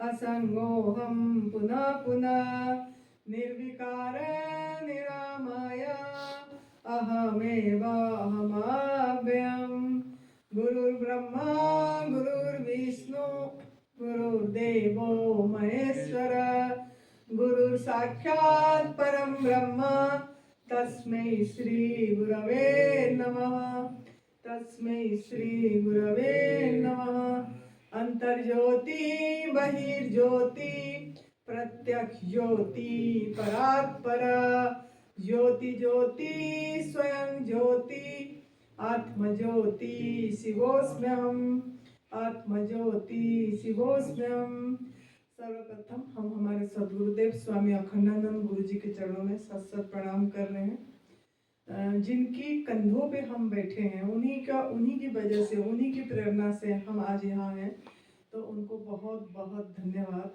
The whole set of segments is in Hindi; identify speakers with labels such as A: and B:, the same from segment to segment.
A: असंगोऽहं पुनः पुनः निर्विकार निरामय अहमेवाहमव्ययम् गुरुर्ब्रह्मा गुरुर्विष्णु गुरुर्देवो महेश्वर गुरुर्साक्षात् परं ब्रह्म तस्मै श्री गुरवे नमः तस्मै श्री गुरवे नमः अंतर्ज्योति बहिर्ज्योति प्रत्यक्ष ज्योति परात्पर ज्योति ज्योति स्वयं ज्योति आत्मज्योति शिवोऽस्म्यहम् आत्मज्योति शिवोऽस्म्यहम्। सर्वप्रथम हम हमारे सद्गुरुदेव स्वामी अखंडानंद गुरु जी के चरणों में सत सत प्रणाम कर रहे हैं। जिनकी कंधों पे हम बैठे हैं, उन्हीं की वजह से, उन्हीं की प्रेरणा से हम आज यहाँ हैं, तो उनको बहुत बहुत धन्यवाद।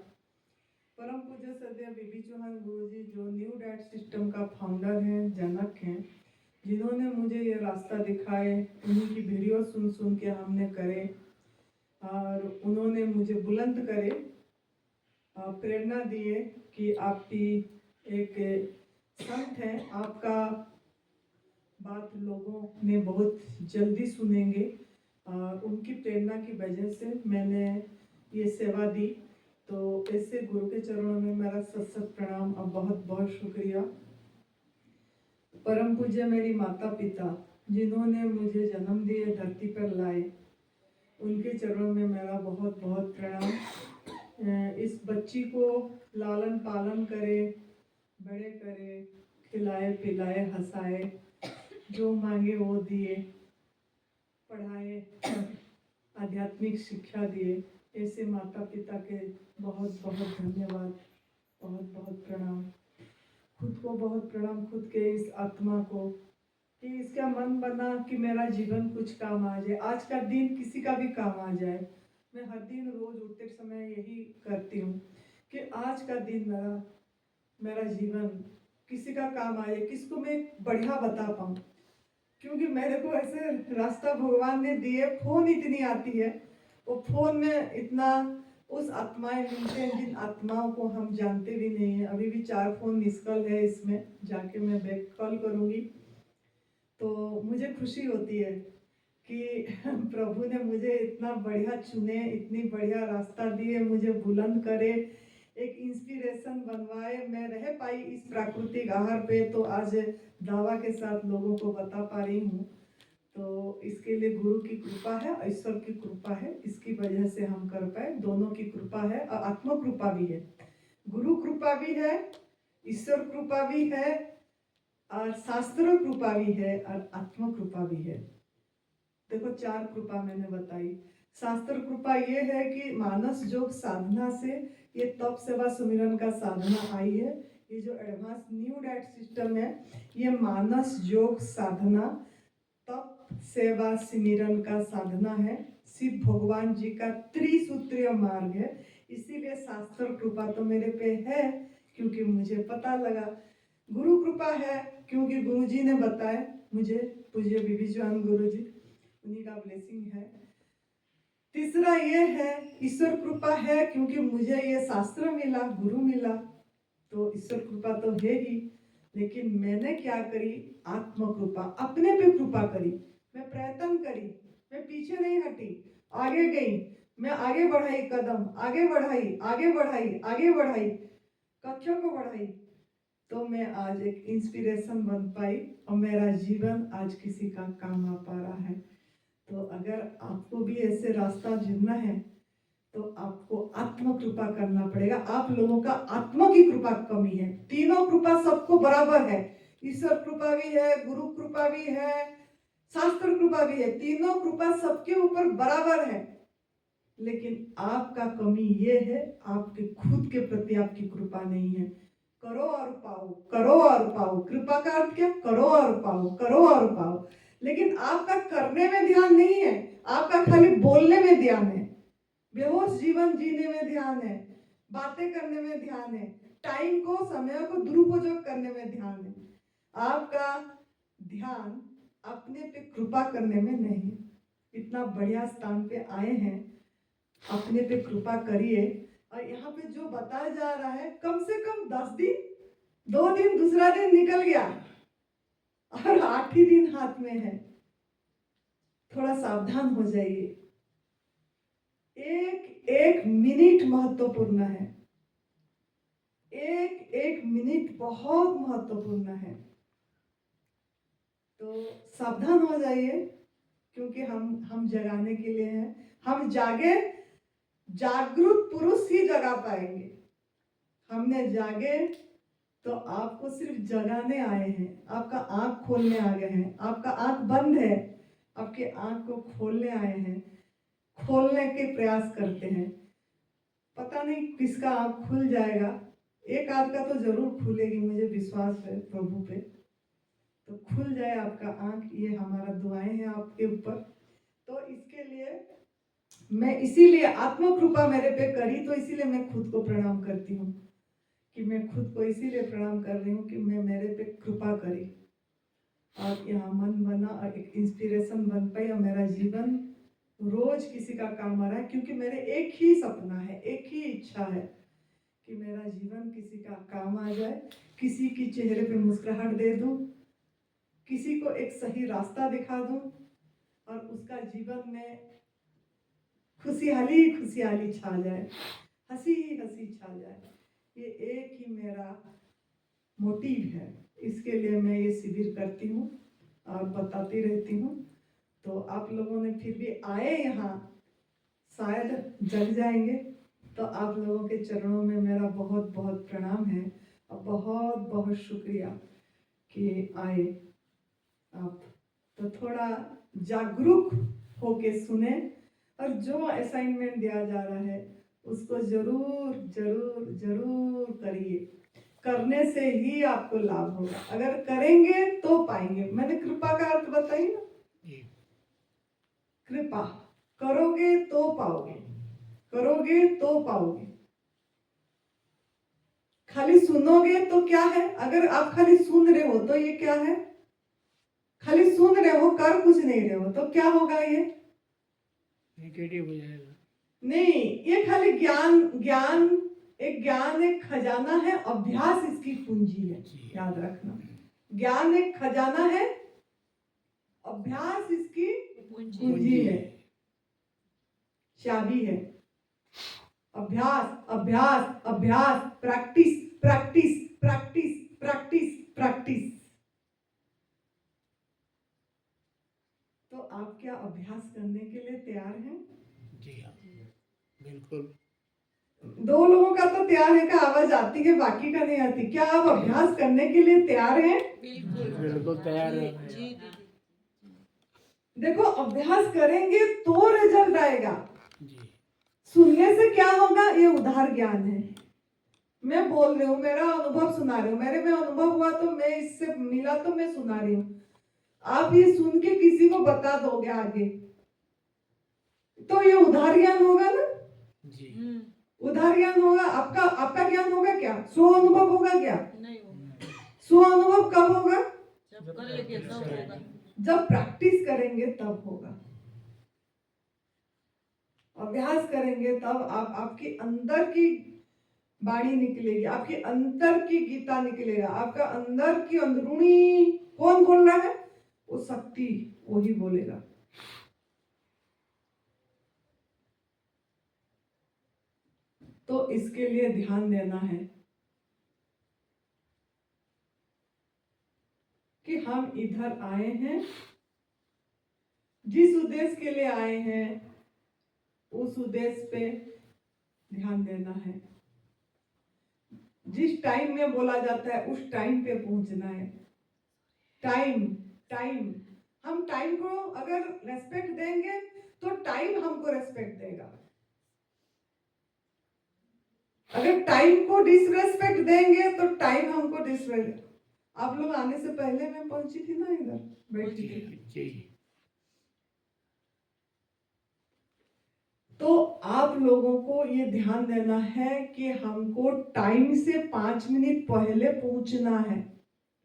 A: परम पूज्य सदैव बीबी चौहान गुरु जी जो न्यू डैट सिस्टम का फाउंडर हैं, जनक हैं, जिन्होंने मुझे ये रास्ता दिखाए, उन्हीं की वीडियो सुन सुन के हमने करे और उन्होंने मुझे बुलंद करे, प्रेरणा दिए कि आपकी एक संत हैं, आपका बात लोगों ने बहुत जल्दी सुनेंगे। उनकी प्रेरणा की वजह से मैंने ये सेवा दी। तो ऐसे गुरु के चरणों में मेरा सत सत प्रणाम और बहुत बहुत शुक्रिया। परम पूज्य मेरी माता पिता जिन्होंने मुझे जन्म दिए, धरती पर लाए, उनके चरणों में मेरा बहुत बहुत प्रणाम। इस बच्ची को लालन पालन करे, बड़े करे, खिलाए पिलाए हंसाए, जो मांगे वो दिए, पढ़ाए, आध्यात्मिक शिक्षा दिए। ऐसे माता पिता के बहुत बहुत धन्यवाद, बहुत बहुत प्रणाम। खुद को बहुत प्रणाम, खुद के इस आत्मा को कि इसका मन बना कि मेरा जीवन कुछ काम आ जाए, आज का दिन किसी का भी काम आ जाए। मैं हर दिन रोज उठते समय यही करती हूँ कि आज का दिन मेरा जीवन किसी का काम आ जाए, किसको मैं बढ़िया बता पाऊँ। क्योंकि मेरे को ऐसे रास्ता भगवान ने दिए, फोन इतनी आती है, वो फोन में इतना उस आत्माएं मिलते हैं जिन आत्माओं को हम जानते भी नहीं है। अभी भी 4 फोन मिस कॉल है, इसमें जाके मैं बैक कॉल करूँगी। तो मुझे खुशी होती है कि प्रभु ने मुझे इतना बढ़िया चुने, इतनी बढ़िया रास्ता दिए, मुझे बुलंद करे, एक इंस्पिरेशन बनवाए। मैं रह पाई इस प्राकृतिक आहार पे, तो आज दावा के साथ लोगों को बता पा रही हूँ। तो इसके लिए गुरु की कृपा है, ईश्वर की कृपा है, इसकी वजह से हम कर पाए। दोनों की कृपा है और आत्म कृपा भी है, गुरु कृपा भी है, ईश्वर कृपा भी है और शास्त्र कृपा भी है और आत्म कृपा भी है। देखो 4 कृपा मैंने बताई। शास्त्र कृपा ये है कि मानस योग साधना से ये तप सेवा सुमिरन का साधना आई है। ये जो एडवांस न्यू डाइट सिस्टम है, ये मानस योग साधना तप सेवा सिमिरन का साधना है, शिव भगवान जी का त्रिसूत्रीय मार्ग है। इसीलिए शास्त्र कृपा तो मेरे पे है क्योंकि मुझे पता लगा। गुरु कृपा है क्योंकि गुरु जी ने बताया मुझे, पूज्य बीबी चौहान गुरु जी, उन्हीं का ब्लेसिंग है। तीसरा ये है ईश्वर कृपा है क्योंकि मुझे ये शास्त्र मिला, गुरु मिला, तो ईश्वर कृपा तो है ही। लेकिन मैंने क्या करी, आत्म कृपा, अपने पे कृपा करी। मैं प्रयत्न करी, मैं पीछे नहीं हटी, आगे गई, मैं आगे बढ़ाई कदम, आगे बढ़ाई, आगे बढ़ाई, आगे बढ़ाई, कक्षों को बढ़ाई, तो मैं आज एक इंस्पिरेशन बन पाई और मेरा जीवन आज किसी का काम आ पा रहा है। तो अगर आपको भी ऐसे रास्ता चुनना है तो आपको आत्म कृपा करना पड़ेगा। आप लोगों का आत्मा की कृपा कमी है, तीनों कृपा सबको बराबर है, ईश्वर कृपा भी है, गुरु कृपा भी है, शास्त्र कृपा भी है, तीनों कृपा सबके ऊपर बराबर है। लेकिन आपका कमी ये है, आपके खुद के प्रति आपकी कृपा नहीं है। करो और पाओ, करो और पाओ, कृपा का अर्थ क्या, करो और पाओ, करो और पाओ। लेकिन आपका करने में ध्यान नहीं है, आपका खाली बोलने में ध्यान है, बेहोश जीवन जीने में ध्यान है, बातें करने में ध्यान है, टाइम को, समय को दुरुपयोग करने में ध्यान है। आपका ध्यान अपने पे कृपा करने में नहीं। इतना बढ़िया स्थान पे आए हैं, अपने पे कृपा करिए। और यहाँ पे जो बताया जा रहा है, कम से कम 10 दिन, 2 दिन, दूसरा दिन निकल गया और 8 दिन हाथ में है। थोड़ा सावधान हो जाइए। एक एक मिनट महत्वपूर्ण है, एक एक मिनट बहुत महत्वपूर्ण है। तो सावधान हो जाइए, क्योंकि हम जगाने के लिए हैं। हम जागे, जागरूक पुरुष ही जगा पाएंगे। हमने जागे तो आपको सिर्फ जगाने आए हैं, आपका आंख खोलने आ गए हैं। आपका आंख बंद है, आपके आंख को खोलने आए हैं, खोलने के प्रयास करते हैं। पता नहीं किसका आंख खुल जाएगा, एक आंख का तो जरूर खुलेगी, मुझे विश्वास है प्रभु पे। तो खुल जाए आपका आंख, ये हमारा दुआएं हैं आपके ऊपर। तो इसके लिए मैं, इसीलिए आत्मा कृपा मेरे पे करी, तो इसीलिए मैं खुद को प्रणाम करती हूँ, कि मैं खुद को इसीलिए प्रणाम कर रही हूँ कि मैं, मेरे पे कृपा करी और यहाँ मन बना और एक इंस्पिरेशन बन पाई। और मेरा जीवन रोज किसी का काम आ रहा है, क्योंकि मेरे एक ही सपना है, एक ही इच्छा है कि मेरा जीवन किसी का काम आ जाए, किसी की चेहरे पे मुस्कुराहट दे दूं, किसी को एक सही रास्ता दिखा दूं और उसका जीवन में खुशहाली खुशहाली छा जाए, हंसी हंसी छा जाए। ये एक ही मेरा मोटिव है। इसके लिए मैं ये शिविर करती हूँ और बताती रहती हूँ। तो आप लोगों ने फिर भी आए यहाँ, शायद जग जाएंगे। तो आप लोगों के चरणों में मेरा बहुत बहुत प्रणाम है और बहुत बहुत शुक्रिया कि आए आप। तो थोड़ा जागरूक होके सुने और जो असाइनमेंट दिया जा रहा है उसको जरूर जरूर जरूर करिए। करने से ही आपको लाभ होगा, अगर करेंगे तो पाएंगे। मैंने कृपा का अर्थ बताई ना, कृपा करोगे तो पाओगे, करोगे तो पाओगे। खाली सुनोगे तो क्या है, अगर आप खाली सुन रहे हो तो ये क्या है, खाली सुन रहे हो, कर कुछ नहीं रहे हो, तो क्या होगा, ये
B: नेगेटिव हो जाएगा।
A: नहीं, ये खाली ज्ञान, ज्ञान एक खजाना है, अभ्यास इसकी पूंजी है। याद रखना, ज्ञान एक खजाना है, अभ्यास इसकी पूंजी है, चाबी है। अभ्यास अभ्यास अभ्यास, practice practice practice practice practice. तो आप क्या अभ्यास करने के लिए तैयार हैं?
B: जी हाँ, बिल्कुल।
A: 2 लोगों का तो तैयार है का आवाज आती है, बाकी का नहीं आती। क्या आप अभ्यास करने के लिए तैयार हैं?
B: बिल्कुल तैयार है।
A: देखो, अभ्यास करेंगे तो रिजल्ट आएगा।
B: जी।
A: सुनने से क्या होगा, ये उधार ज्ञान है। मैं बोल रही हूँ, मेरा अनुभव सुना रही हूँ, मेरे में अनुभव हुआ तो मैं इससे मिला तो मैं सुना रही हूँ। आप ये सुन के किसी को बता दोगे आगे, तो ये उधार ज्ञान होगा ना
B: जी।
A: उधार ज्ञान होगा। आपका आपका ज्ञान होगा क्या, स्व अनुभव होगा क्या?
C: नहीं होगा।
A: स्व अनुभव कब होगा?
C: जब कर लेंगे तब होगा।
A: जब प्रैक्टिस करेंगे तब होगा। अभ्यास करेंगे तब आप, आपकी अंदर की वाणी निकलेगी, आपके अंदर की गीता निकलेगा। आपका अंदर की अंदरूनी कौन बोल रहा है, वो शक्ति, वही बोलेगा। तो इसके लिए ध्यान देना है कि हम इधर आए हैं, जिस उद्देश्य के लिए आए हैं उस उद्देश्य पे ध्यान देना है। जिस टाइम में बोला जाता है उस टाइम पे पहुंचना है। टाइम टाइम, हम टाइम को अगर रेस्पेक्ट देंगे तो टाइम हमको रेस्पेक्ट देगा। अगर टाइम को डिसरेस्पेक्ट देंगे तो टाइम हमको डिसरेस्पेक्ट। आप लोग आने से पहले मैं पहुंची थी ना, इधर बैठी थी। तो आप लोगों को ये ध्यान देना है कि हमको टाइम से 5 मिनट पहले पहुंचना है।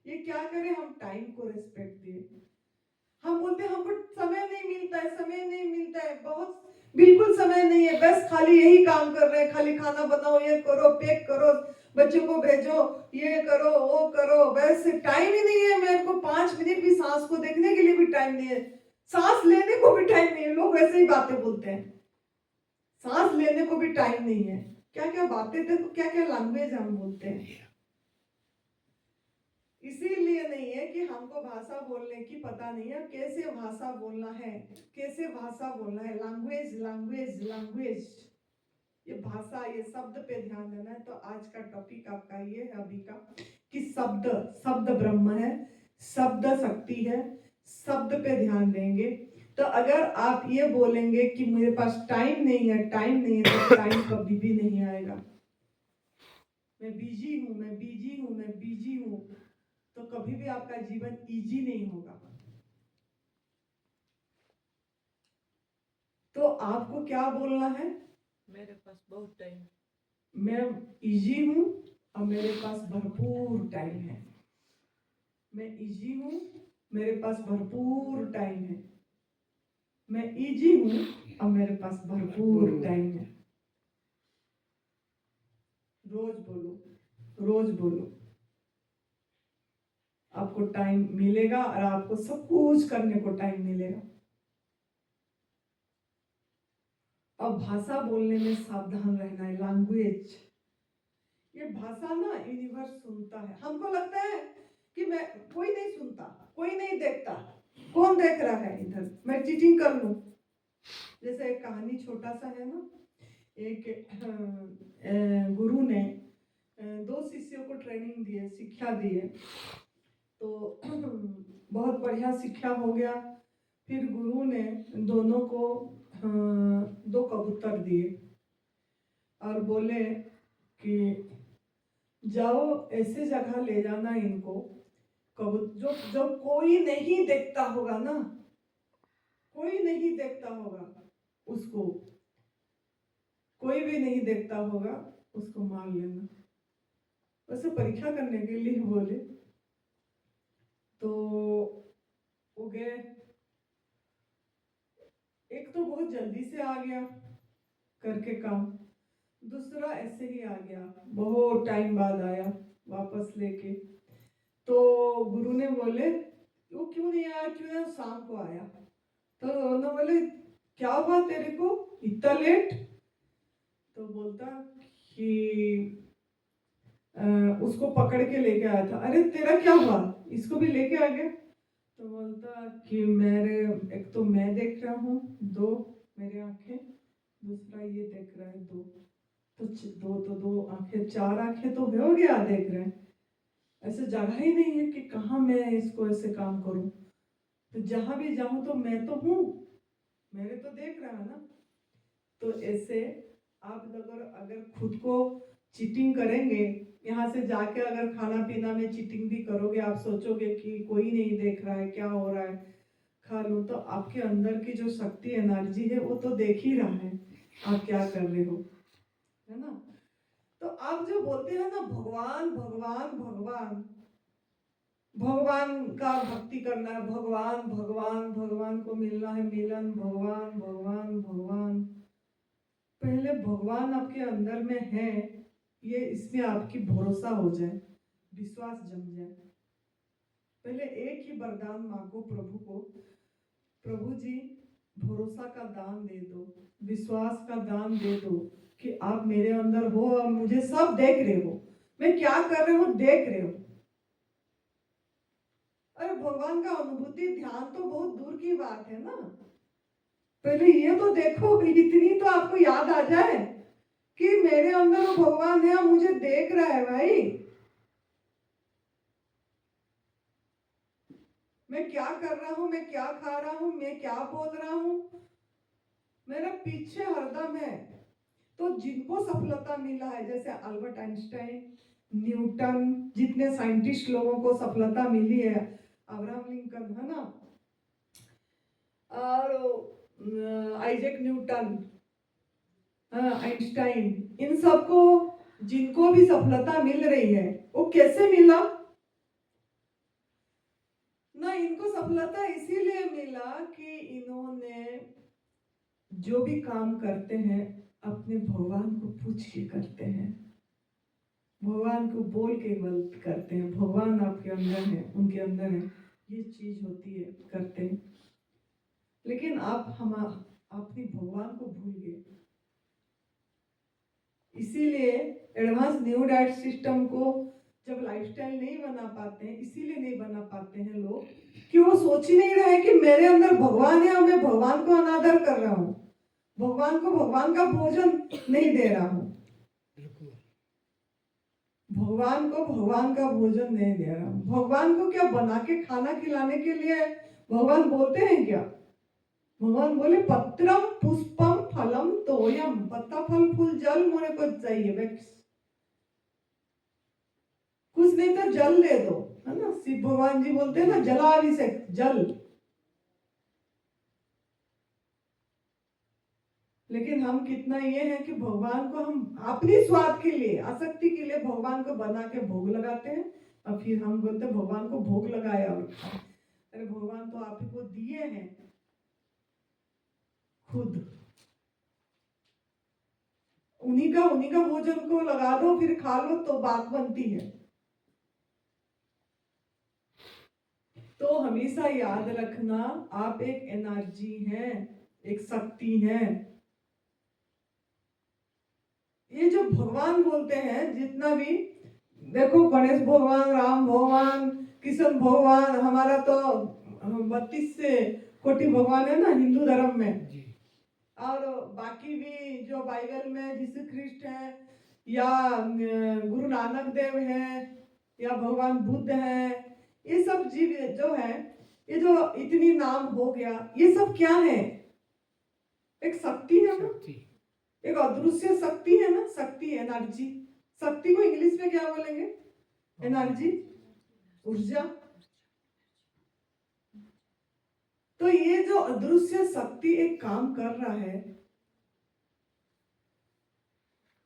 A: ये क्या करें, हम टाइम को रेस्पेक्ट दें। हम बोलते हैं हमको समय नहीं मिलता है, समय नहीं मिलता है, बहुत बिल्कुल समय नहीं है, बस खाली यही काम कर रहे हैं, खाली खाना बनाओ, ये करो, पैक करो, बच्चों को भेजो, ये करो, वो करो, बस टाइम ही नहीं है। मेरे को 5 मिनट भी सांस को देखने के लिए भी टाइम नहीं है, सांस लेने को भी टाइम नहीं है। लोग वैसे ही बातें बोलते हैं, सांस लेने को भी टाइम नहीं है। क्या क्या बातें, देखो क्या क्या लैंग्वेज हम बोलते हैं। इसीलिए नहीं है कि हमको भाषा बोलने की पता नहीं है, कैसे भाषा बोलना है, कैसे भाषा बोलना है। लैंग्वेज लैंग्वेज लैंग्वेज, ये भाषा, ये शब्द पे ध्यान देना है। तो आज का टॉपिक आपका ये है अभी का, कि शब्द, शब्द ब्रह्म है, शब्द शक्ति है, शब्द पे ध्यान देंगे। तो अगर आप ये बोलेंगे कि मेरे पास टाइम नहीं है, टाइम नहीं है, तो टाइम कभी भी नहीं आएगा। मैं बिजी हूँ, मैं बिजी हूँ, मैं बिजी हूँ, तो कभी भी आपका जीवन इजी नहीं होगा। तो आपको क्या बोलना है?
C: मेरे पास बहुत टाइम,
A: मैं इजी हूँ और मेरे पास भरपूर टाइम है। मैं इजी हूँ, मेरे पास भरपूर टाइम है। मैं इजी हूँ और मेरे पास भरपूर टाइम है। रोज बोलो, रोज बोलो, आपको टाइम मिलेगा और आपको सब कुछ करने को टाइम मिलेगा। अब भाषा बोलने में सावधान रहना है। लैंग्वेज, ये भाषा ना यूनिवर्स सुनता है। हमको लगता है कि मैं, कोई नहीं सुनता, कोई नहीं देखता, कौन देख रहा है इधर, मैं चीटिंग कर लूं। जैसे एक कहानी छोटा सा है ना, एक गुरु ने 2 शिष्यों को ट्रेनिंग दिए, शिक्षा दिए। तो बहुत बढ़िया शिक्षा हो गया। फिर गुरु ने दोनों को 2 कबूतर दिए और बोले कि जाओ ऐसे जगह ले जाना इनको, जो जो कोई नहीं देखता होगा ना, कोई नहीं देखता होगा उसको, कोई भी नहीं देखता होगा, उसको मार लेना। वैसे परीक्षा करने के लिए बोले। तो वो गए, एक तो बहुत जल्दी से आ गया करके काम, दूसरा ऐसे ही आ गया, बहुत टाइम बाद आया वापस लेके। तो गुरु ने बोले वो क्यों नहीं आया, क्यों नहीं, शाम को आया। तो उन्होंने बोले क्या हुआ तेरे को इतना लेट? तो बोलता कि उसको पकड़ के लेके आया था। अरे तेरा क्या हुआ, इसको भी लेके आ गया? तो बोलता कि मेरे, एक तो मैं देख रहा हूँ 2 मेरे आंखें, दूसरा ये देख रहा है 2, तो 2 आंखें, 4 आंखें तो हो गया देख रहे हैं। ऐसे जगह ही नहीं है कि कहाँ मैं इसको ऐसे काम करूं। तो जहां भी जाऊं तो मैं तो हूँ, मेरे तो देख रहा है ना। तो ऐसे आप अगर खुद को चीटिंग करेंगे, यहाँ से जाके अगर खाना पीना में चीटिंग भी करोगे, आप सोचोगे कि कोई नहीं देख रहा है, क्या हो रहा है, खा लो, तो आपके अंदर की जो शक्ति, एनर्जी है, वो तो देख ही रहा है आप क्या कर रहे हो, है ना। तो आप जो बोलते हैं ना भगवान भगवान भगवान, भगवान का भक्ति करना है, भगवान भगवान भगवान को मिलना है, मिलन, भगवान भगवान भगवान। पहले भगवान आपके अंदर में है, ये इसमें आपकी भरोसा हो जाए, विश्वास जम जाए। पहले एक ही वरदान मांगो प्रभु को, प्रभु जी भरोसा का दान दे दो, विश्वास का दान दे दो कि आप मेरे अंदर हो और मुझे सब देख रहे हो, मैं क्या कर रहे हो देख रहे हो। अरे भगवान का अनुभूति, ध्यान तो बहुत दूर की बात है ना। पहले ये तो देखो, इतनी तो आपको याद आ जाए कि मेरे अंदर वो भगवान है और मुझे देख रहा है भाई। मैं क्या कर रहा हूँ, मैं क्या खा रहा हूँ, मैं क्या बोल रहा हूँ, मेरा पीछे हरदम है। तो जिनको सफलता मिला है, जैसे अल्बर्ट आइंस्टाइन, न्यूटन, जितने साइंटिस्ट लोगों को सफलता मिली है, अब्राहम लिंकन, है ना, और आइजैक न्यूटन, आइंस्टाइन, इन सबको जिनको भी सफलता मिल रही है, वो कैसे मिला ना? इनको सफलता इसीलिए जो भी काम करते हैं अपने भगवान को पूछ के करते हैं, भगवान को बोल के गलत करते हैं। भगवान आपके अंदर है, उनके अंदर है, ये चीज होती है, करते हैं। लेकिन आप अपने भगवान को भूल गए। इसीलिए एडवांस न्यू डाइट सिस्टम को जब लाइफस्टाइल नहीं बना पाते हैं, इसीलिए नहीं बना पाते हैं लोग कि वो सोच ही नहीं रहे कि मेरे अंदर भगवान है और मैं भगवान को अनादर कर रहा हूँ, भगवान को भगवान का भोजन नहीं दे रहा हूँ,
B: बिल्कुल
A: भगवान को भगवान का भोजन नहीं दे रहा हूँ। भगवान को क्या बना के खाना खिलाने के लिए भगवान बोलते हैं क्या? भगवान बोले पत्रम पुष्पम फलम तोयम, पत्ता फल फूल जल मोरे को चाहिए बस, कुछ नहीं तो जल दे दो, है ना। शिव भगवान जी बोलते हैं ना जलाभिषेक, जल। लेकिन हम कितना ये है कि भगवान को हम अपनी स्वाद के लिए, आसक्ति के लिए भगवान को बना के भोग लगाते हैं और फिर हम बोलते हैं भगवान को भोग लगाया और खाया। अरे भगवान तो आप ही को दिए हैं खुद, उन्हीं का भोजन को लगा दो फिर खा लो तो बात बनती है। तो हमेशा याद रखना आप एक एनर्जी हैं, एक शक्ति हैं। ये जो भगवान बोलते हैं जितना भी, देखो गणेश भगवान, राम भगवान, कृष्ण भगवान, हमारा तो 32 से कोटि भगवान है ना हिंदू धर्म में।
B: जी
A: और बाकी भी जो बाइबल में यीशु ख्रिस्ट है या गुरु नानक देव है या भगवान बुद्ध है, ये सब जीव जो है, ये जो इतनी नाम हो गया, ये सब क्या है? एक शक्ति है ना,
B: शक्ति
A: एक अदृश्य शक्ति है ना, शक्ति एनर्जी। शक्ति को इंग्लिश में क्या बोलेंगे? एनर्जी, ऊर्जा। तो ये जो अदृश्य शक्ति एक काम कर रहा है,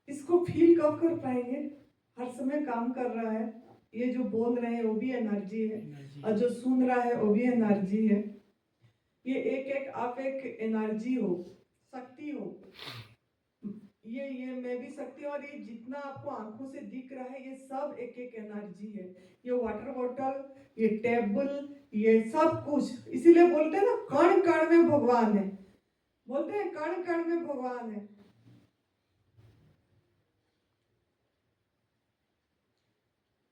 A: इसको फील कब कर पाएंगे? हर समय काम कर रहा है, ये जो बोल रहे हैं वो भी एनर्जी है और जो सुन रहा है वो भी एनर्जी है। ये एक आप एक एनर्जी हो, शक्ति हो। ये मैं भी शक्ति, और ये जितना आपको आंखों से दिख रहा है ये सब एक एक एनर्जी है। ये वाटर बॉटल, ये टेबल, ये सब कुछ, इसीलिए बोलते हैं ना कण कण में भगवान है, बोलते हैं कण कण में भगवान है।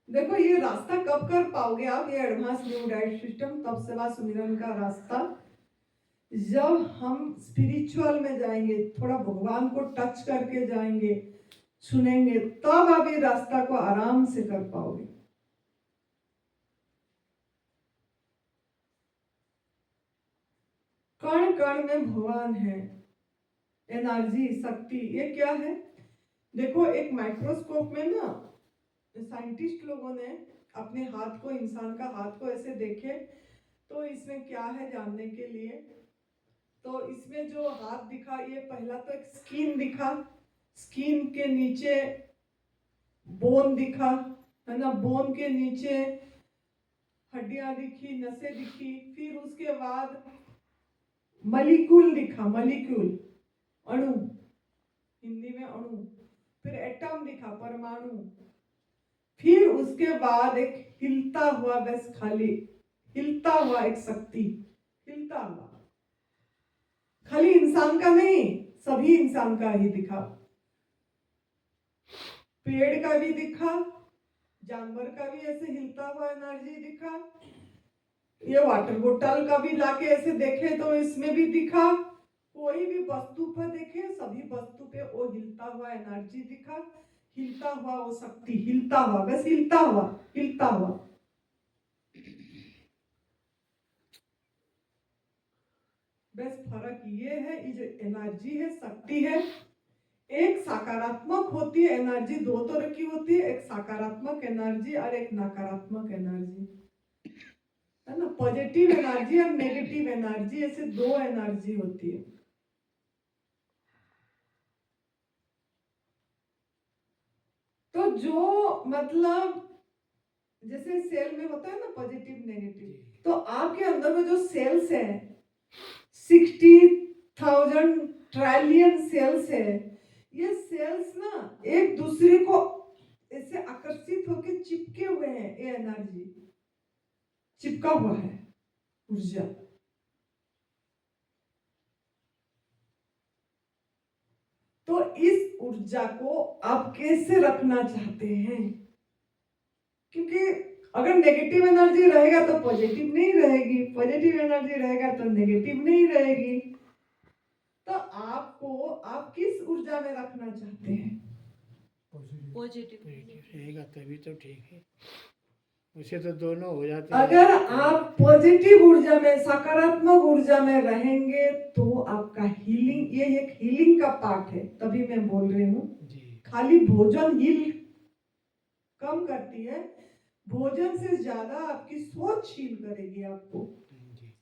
A: देखो ये रास्ता कब कर पाओगे आप, ये एडवांस न्यू डाइट सिस्टम, तप सेवा सुमिरन का रास्ता, जब हम स्पिरिचुअल में जाएंगे, थोड़ा भगवान को टच करके जाएंगे, सुनेंगे, तब आप ये रास्ता को आराम से कर पाओगे। कण कण में भगवान है, एनर्जी, शक्ति। ये क्या है? देखो एक माइक्रोस्कोप में ना साइंटिस्ट लोगों ने अपने हाथ को, इंसान का हाथ को ऐसे देखे, तो इसमें क्या है जानने के लिए, तो इसमें जो हाथ दिखा, ये पहला तो एक स्किन दिखा, स्किन के नीचे बोन दिखा, है ना, बोन के नीचे हड्डियां दिखी, नसें दिखी, फिर उसके बाद मलिक्यूल दिखा, मलिक्यूल, अणु, हिंदी में अणु, फिर एटम दिखा, परमाणु, फिर उसके बाद एक हिलता हुआ, बस खाली हिलता हुआ एक शक्ति, हिलता हुआ, खाली इंसान का नहीं, सभी इंसान का ही दिखा, पेड़ का भी दिखा, जानवर का भी ऐसे हिलता हुआ एनर्जी दिखा, ये वाटर बोतल का भी लाके ऐसे देखे तो इसमें भी दिखा, कोई भी वस्तु पर देखे, सभी वस्तु पे वो हिलता हुआ एनर्जी दिखा, हिलता हुआ वो शक्ति, हिलता हुआ, बस हिलता हुआ, हिलता हुआ। बस फर्क ये है, ये जो एनर्जी है, शक्ति है, एक सकारात्मक होती है एनर्जी, दो तरह की होती है, एक सकारात्मक एनर्जी और एक नकारात्मक एनर्जी, है ना। पॉजिटिव एनर्जी और नेगेटिव एनर्जी, ऐसे दो एनर्जी होती है। तो जो मतलब जैसे सेल में होता है ना पॉजिटिव नेगेटिव, तो आपके अंदर में जो सेल्स हैं 60,000 ट्रिलियन सेल्स है। ये सेल्स ना एक दूसरे को ऐसे आकर्षित होकर चिपके हुए हैं, ये एनर्जी चिपका हुआ है, ऊर्जा। तो इस ऊर्जा को आप कैसे रखना चाहते हैं? क्योंकि अगर नेगेटिव एनर्जी रहेगा तो पॉजिटिव नहीं रहेगी, पॉजिटिव एनर्जी रहेगा तो नेगेटिव नहीं रहेगी। तो आपको आप किस ऊर्जा में रखना चाहते हैं?
C: पॉजिटिव
B: रहेगा तभी तो ठीक है, उसे तो दोनों हो जाते हैं।
A: अगर आप पॉजिटिव ऊर्जा में, सकारात्मक ऊर्जा में रहेंगे तो आपका हीलिंग, ये एक हीलिंग का पार्ट है, तभी मैं बोल रही हूँ।
B: जी
A: खाली भोजन हील कम करती है, भोजन से ज्यादा आपकी सोच हील करेगी आपको,
B: जी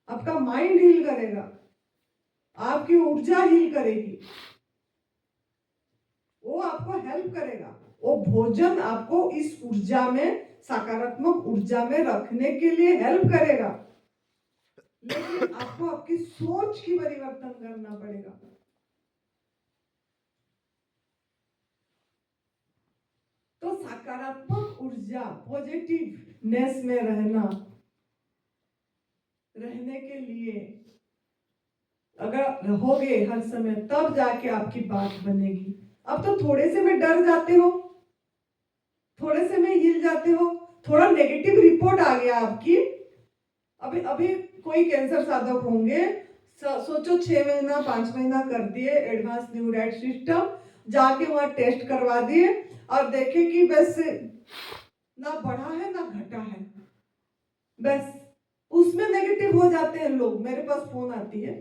A: आपका माइंड हील करेगा, आपकी ऊर्जा हील करेगी, वो आपको हेल्प करेगा। वो भोजन आपको इस ऊर्जा में, सकारात्मक ऊर्जा में रखने के लिए हेल्प करेगा, लेकिन आपको आपकी सोच की परिवर्तन करना पड़ेगा। तो सकारात्मक ऊर्जा, पॉजिटिवनेस में रहने के लिए अगर रहोगे हर समय, तब जाके आपकी बात बनेगी। अब तो थोड़े से में डर जाते हो, थोड़े से में हिल जाते हो, थोड़ा नेगेटिव रिपोर्ट आ गया आपकी। अभी अभी कोई कैंसर साधक होंगे, सोचो 6 महीना 5 महीना कर दिए एडवांस न्यूराइट सिस्टम, जाके वहां टेस्ट करवा दिए और देखे कि बस ना बढ़ा है ना घटा है, बस उसमें नेगेटिव हो जाते हैं लोग। मेरे पास फोन आती है,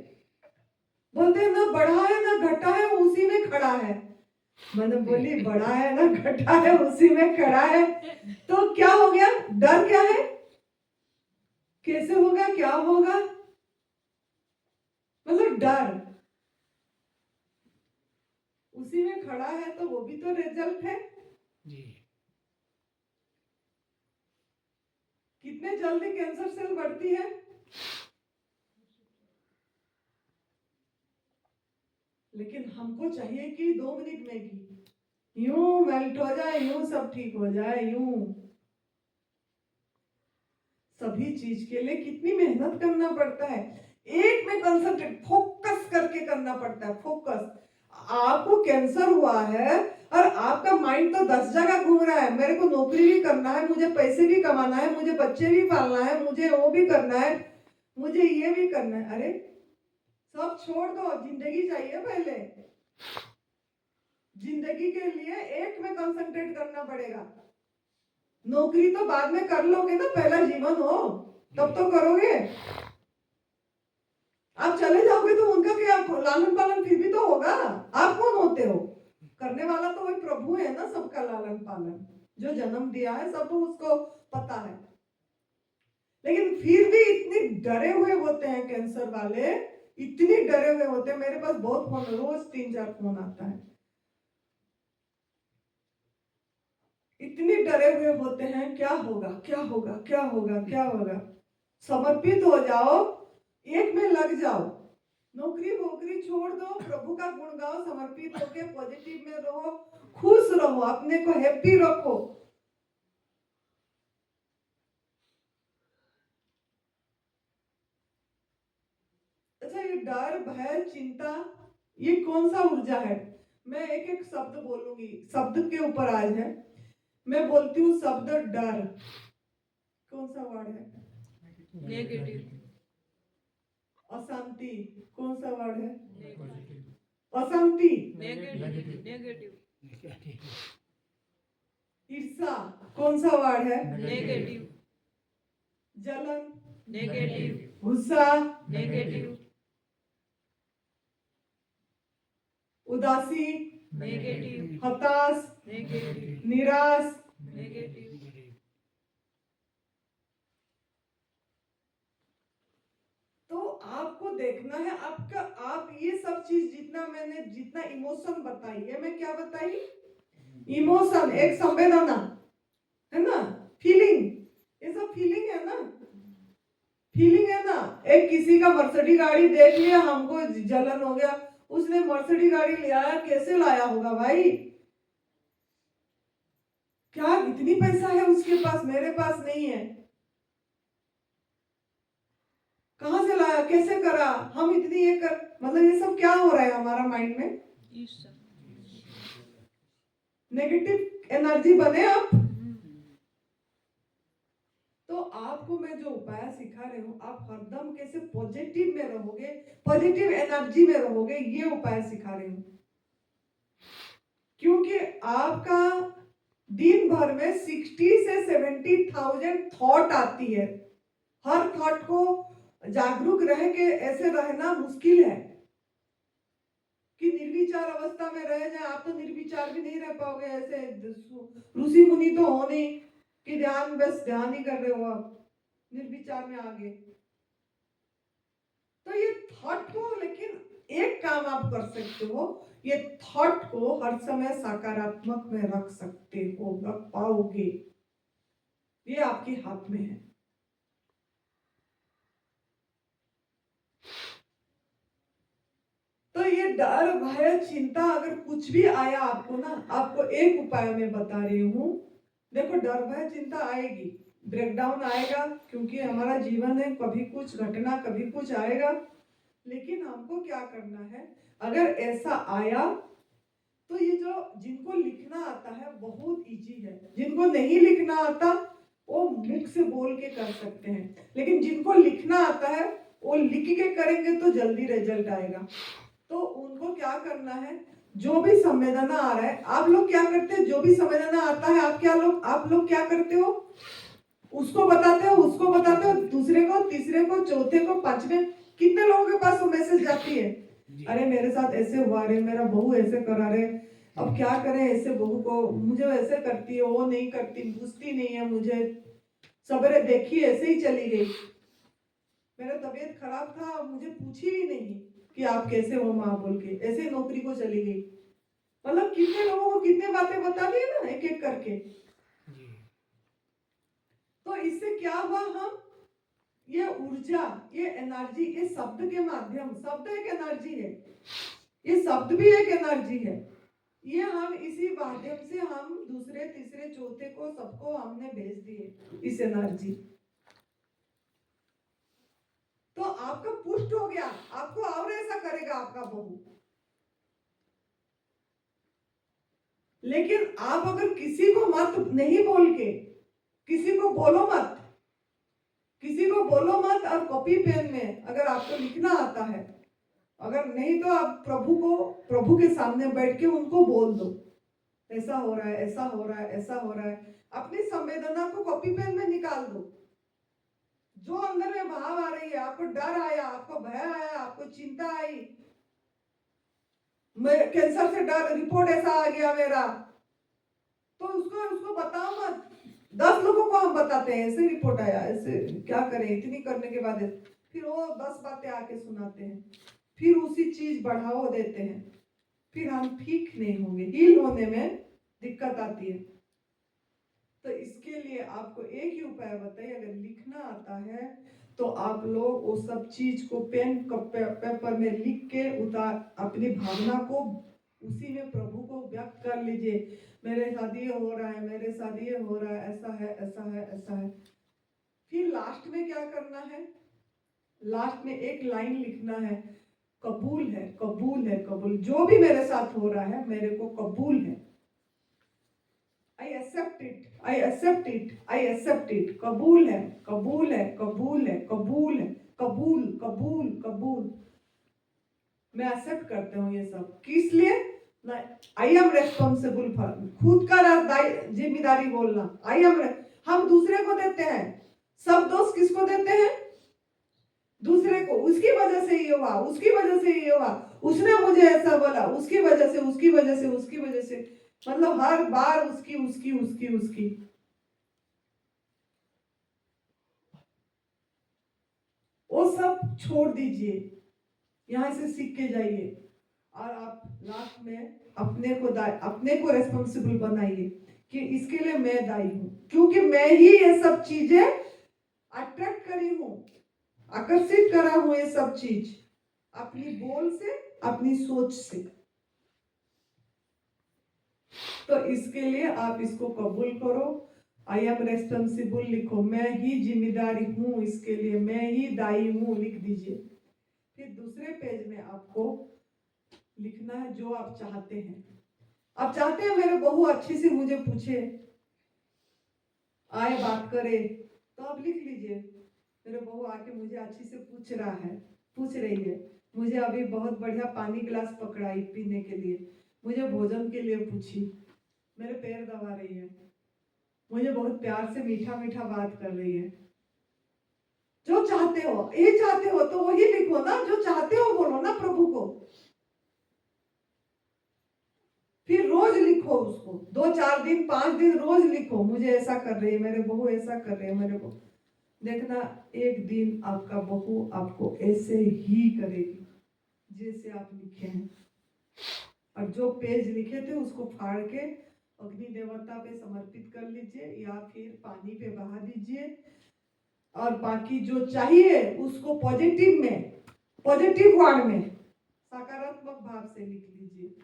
A: बोलते हैं ना बढ़ा है ना घटा है, उसी में खड़ा है। मैंने बोली बढ़ा है ना घटा है, उसी में खड़ा है, तो क्या हो गया? डर क्या है? कैसे होगा, क्या होगा, मतलब डर। उसी में खड़ा है तो वो भी तो रिजल्ट है।
B: जी
A: कितने जल्दी कैंसर सेल बढ़ती है, लेकिन हमको चाहिए कि 2 मिनट में ही यूं मेल्ट हो जाए, यूं सब ठीक हो जाए, यूं। सभी चीज के लिए कितनी मेहनत करना पड़ता है, एक में कंसंट्रेट, फोकस करके करना पड़ता है, फोकस। आपको कैंसर हुआ है और आपका माइंड तो 10 जगह घूम रहा है, मेरे को नौकरी भी करना है, मुझे पैसे भी कमाना है, मुझे बच्चे भी पालना है, मुझे वो भी करना है, मुझे ये भी करना है। अरे सब छोड़ दो, जिंदगी चाहिए पहले। जिंदगी के लिए एक में कंसंट्रेट करना पड़ेगा। नौकरी तो बाद में कर लोगे ना, पहला जीवन हो तब तो करोगे। आप चले जाओगे तो उनका क्या, लालन पालन फिर भी तो होगा। आप कौन होते हो? करने वाला तो वही प्रभु है ना, सबका लालन पालन, जो जन्म दिया है सब तो उसको पता है। लेकिन फिर भी इतने डरे हुए होते हैं कैंसर वाले, इतने डरे हुए होते हैं। मेरे पास बहुत फोन, रोज 3-4 फोन आता है, इतने डरे हुए होते हैं, क्या होगा क्या होगा क्या होगा क्या होगा। समर्पित हो जाओ, एक में लग जाओ, नौकरी वोकरी छोड़ दो, प्रभु का गुण गाओ, समर्पित होके पॉजिटिव में रहो, खुश रहो, अपने को हैप्पी रखो। अच्छा, ये डर, भय, चिंता, ये कौन सा ऊर्जा है? मैं एक एक शब्द बोलूंगी, शब्द के ऊपर आज है। मैं बोलती हूँ शब्द डर, कौन सा वर्ड है?
C: नेगेटिव
A: अशांति, कौन सा वर्ड है?
C: नेगेटिव
A: अशांति,
C: नेगेटिव
A: ईर्ष्या, कौन सा वर्ड है?
C: नेगेटिव
A: जलन,
C: नेगेटिव
A: गुस्सा,
C: नेगेटिव
A: उदासी,
C: नेगेटिव
A: हताश,
C: नेगेटिव
A: निराश।
C: नेगेटिव
A: तो आपको देखना है आपका, आप ये सब चीज जितना मैंने, जितना इमोशन बताई है, मैं क्या बताई? इमोशन एक संवेदना है ना, फीलिंग, ये सब फीलिंग है ना, फीलिंग है ना। एक किसी का मर्सिडीज गाड़ी देख लिया, हमको जलन हो गया, उसने मर्सिडीज गाड़ी ले आया, कैसे लाया होगा भाई? क्या इतनी पैसा है उसके पास, मेरे पास नहीं है। कहां से लाया, कैसे करा, हम इतनी ये कर, मतलब ये सब क्या हो रहा है हमारा माइंड में? नेगेटिव एनर्जी बने आप। तो आपको मैं जो उपाय सिखा रही हूँ, आप हरदम कैसे पॉजिटिव में रहोगे, पॉजिटिव एनर्जी में रहोगे, ये उपाय सिखा रही हूँ। क्योंकि आपका दिन भर में 60 से 70,000 थॉट आती है। हर थॉट को जागरूक रह के ऐसे रहना मुश्किल है कि निर्विचार अवस्था में रह जाए। आप तो निर्विचार भी नहीं रह पाओगे, ऐसे ऋषि मुनि तो हो नहीं कि ध्यान, बस ध्यान ही कर रहे हो, आप निर्विचार में आगे। तो ये थॉट को, लेकिन एक काम आप कर सकते हो, ये थॉट को हर समय सकारात्मक में रख सकते हो, रख पाओगे, ये आपके हाथ में है। तो ये डर, भय, चिंता अगर कुछ भी आया आपको ना, आपको एक उपाय में बता रही हूँ। देखो, डर, भय, चिंता आएगी, ब्रेकडाउन आएगा, क्योंकि हमारा जीवन है, कभी कुछ घटना, कभी कुछ आएगा। लेकिन हमको क्या करना है, अगर ऐसा आया तो ये जो जिनको लिखना आता है बहुत इजी है, जिनको नहीं लिखना आता वो मुख से बोल के कर सकते हैं, लेकिन जिनको लिखना आता है वो लिख के करेंगे तो जल्दी रिजल्ट आएगा। तो उनको क्या करना है, जो भी संवेदना आ रहा है, आप लोग क्या करते हैं, जो भी संवेदना आता है आप लोग क्या करते हो, उसको बताते हो, उसको बताते हो, दूसरे को, तीसरे को, चौथे को, पांचवे। कितने लोगों के पास वो मैसेज जाती है, अरे मेरे साथ ऐसे हुआ रे, मेरा बहू ऐसे करा रे, अब क्या करें, ऐसे बहू को, मुझे ऐसे करती है, वो नहीं करती, पूछती नहीं है मुझे, सबरे देखी ऐसे ही चली गई, मेरा तबीयत खराब था, मुझे पूछी ही नहीं कि आप कैसे हो माँ बोल के, ऐसे नौकरी को चली गई। मतलब कितने लोगों को कितने बातें बता दी ना, एक एक करके। तो इससे क्या हुआ, हम ये ऊर्जा, ये एनर्जी, ये शब्द के माध्यम, शब्द एक एनर्जी है, ये शब्द भी एक एनर्जी है, ये हम इसी माध्यम से हम दूसरे, तीसरे, चौथे को, सबको हमने भेज दिए इस एनर्जी। तो आपका पुष्ट हो गया, आपको और ऐसा करेगा आपका बहू। लेकिन आप अगर किसी को मत, नहीं बोल के, किसी को बोलो मत, किसी को बोलो मत, और कॉपी पेन में अगर आपको लिखना आता है, अगर नहीं तो आप प्रभु को, प्रभु के सामने बैठ के उनको बोल दो, ऐसा हो रहा है, ऐसा हो रहा है, ऐसा हो रहा है। अपनी संवेदना को कॉपी पेन में निकाल दो, जो अंदर में भाव आ रही है, आपको डर आया, आपको भय आया, आपको चिंता आई, मैं कैंसर से डर, रिपोर्ट ऐसा आ गया मेरा, तो उसको बताओ मत। 10 लोगों को हम बताते हैं ऐसे रिपोर्ट आया, ऐसे क्या करें, इतनी करने के बाद फिर वो 10 बातें आके सुनाते हैं, फिर उसी चीज बढ़ावा देते हैं, फिर हम ठीक नहीं होंगे, हील होने में दिक्कत आती है। तो इसके लिए आपको एक ही उपाय बताइए, अगर लिखना आता है तो आप लोग वो सब चीज को पेन पेपर में लिख के उतार, अपनी भावना को उसी में प्रभु को व्यक्त कर लीजिए, मेरे साथ ये हो रहा है, मेरे साथ ये हो रहा है, ऐसा है, ऐसा है, ऐसा है। फिर लास्ट में क्या करना है, लास्ट में एक लाइन लिखना है, कबूल है, कबूल है, कबूल, जो भी मेरे साथ हो रहा है मेरे को कबूल है, I accept it, I accept it, I accept it, कबूल है, कबूल है, कबूल है, कबूल है, कबूल, कबूल, कबूल, मैं एक्सेप्ट करता हूँ ये सब। किस लिए? आई एम रेस्पॉन्सिबल फॉर, खुद का जिम्मेदारी बोलना, आई एम, हम दूसरे को देते हैं सब दोष, किसको देते हैं? दूसरे को, उसकी वजह से ये हुआ, उसकी वजह से ये हुआ, उसने मुझे ऐसा बोला, उसकी वजह से, उसकी वजह से, उसकी वजह से, मतलब हर बार उसकी उसकी उसकी उसकी। वो सब छोड़ दीजिए, यहां से सीख के जाइए, और आप लास्ट में अपने को रेस्पॉन्सिबल बनाइए कि इसके लिए मैं दायी हूं, क्योंकि मैं ही ये सब चीजें अट्रैक्ट करी हूं, आकर्षित करा हूं, ये सब चीज अपनी बोल से, अपनी सोच से। तो इसके लिए आप इसको कबूल करो। आई एम रेस्पॉन्सिबल लिखो, मैं ही जिम्मेदारी हूं इसके लिए, मैं ही दायी हूं, लिख दीजिए। फिर दूसरे पेज में आपको लिखना है जो आप चाहते हैं। आप चाहते हैं मेरे बहू अच्छी से मुझे पूछे, आए बात करे, तो आप लिख लीजिए मेरे बहू आके मुझे अच्छी से पूछ रही है, मुझे अभी बहुत बढ़िया पानी गिलास पकड़ाई पीने के लिए, मुझे भोजन के लिए पूछी, मेरे पैर दबा रही है, मुझे बहुत प्यार से मीठा मीठा बात कर रही है। जो चाहते हो, ये चाहते हो तो वही लिखो ना, जो चाहते हो बोलो ना प्रभु को। फिर रोज लिखो उसको, 2-4 दिन 5 दिन रोज लिखो, मुझे ऐसा कर रही है मेरे बहू, ऐसा कर रही है मेरे बहू। देखना एक दिन आपका बहू आपको ऐसे ही करेगी जैसे आप लिखे हैं। और जो पेज लिखे थे उसको फाड़ के अग्नि देवता पे समर्पित कर लीजिए या फिर पानी पे बहा दीजिए। और बाकी जो चाहिए उसको पॉजिटिव वर्ड में सकारात्मक भाव से लिख लीजिए।